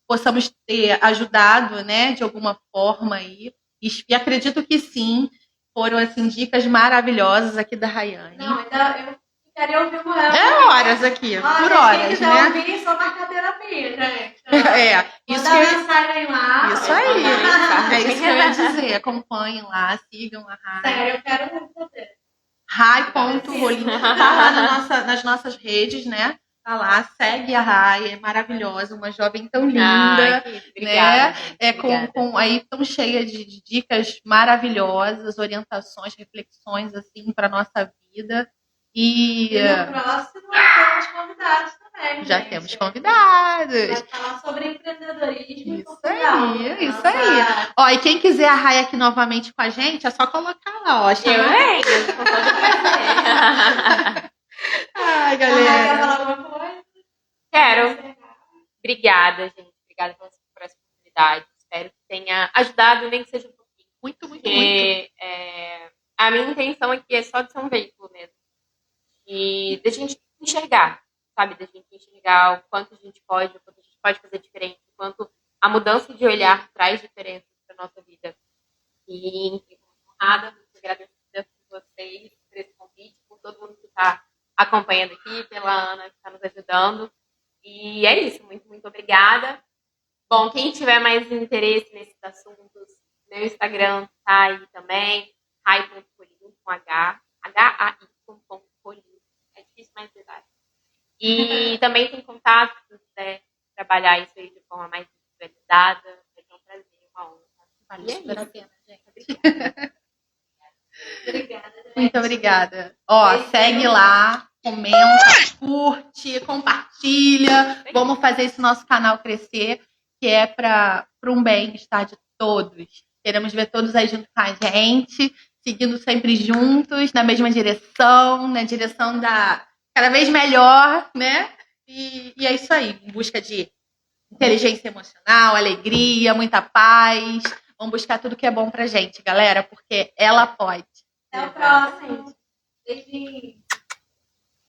possamos ter ajudado, né, de alguma forma aí. E acredito que sim. Foram, assim, dicas maravilhosas aqui da Rayane. Não, ainda eu ficaria ouvindo ela. É horas aqui, por horas, quem quiser né? ouvir, só marcar terapia, gente. Isso Manda mensagem lá. Isso aí. É isso que eu ia dizer. Acompanhem lá, sigam a Rai. Sério, eu quero muito poder. Rai.rolim. Tá lá nas nossas redes, né? Tá lá, segue a Rai, é maravilhosa, uma jovem tão linda, obrigada, né? Aí tão cheia de dicas maravilhosas, orientações, reflexões assim para nossa vida. E no próximo temos convidados também. Já temos convidados. Vai falar sobre empreendedorismo. Isso aí. Ó, e quem quiser a Rai aqui novamente com a gente, é só colocar lá, ó. Eu venho, com todo prazer. Ai, Quer galera. falar alguma coisa? Quero. Obrigada, gente. Obrigada por essa oportunidade. Espero que tenha ajudado, nem que seja um pouquinho. Muito, muito. A minha intenção aqui é só de ser um veículo mesmo. E da gente enxergar, sabe? Da gente enxergar o quanto a gente pode fazer diferente, o quanto a mudança de olhar traz diferença para nossa vida. E, enfim, honrada, muito agradecida por vocês, por esse convite, por todo mundo que está acompanhando aqui, pela Ana que está nos ajudando. E é isso, muito, muito obrigada. Bom, quem tiver mais interesse nesses assuntos, meu Instagram tá aí também, rai.colim, com H, H-A-I.colim. É difícil, mas verdade. E também tem contato, se quiser trabalhar isso aí de forma mais individualizada, vai ser um prazer, uma honra. Vale super a pena, gente. Obrigada, gente. Muito obrigada. Ó, segue lá, comenta, curte, compartilha. Vamos fazer esse nosso canal crescer, que é para um bem-estar de todos. Queremos ver todos aí junto com a gente, seguindo sempre juntos, na mesma direção, na direção da cada vez melhor, né? E é isso aí, em busca de inteligência emocional, alegria, muita paz. Vamos buscar tudo que é bom pra gente, galera, porque ela pode. Até o próximo. Beijinho.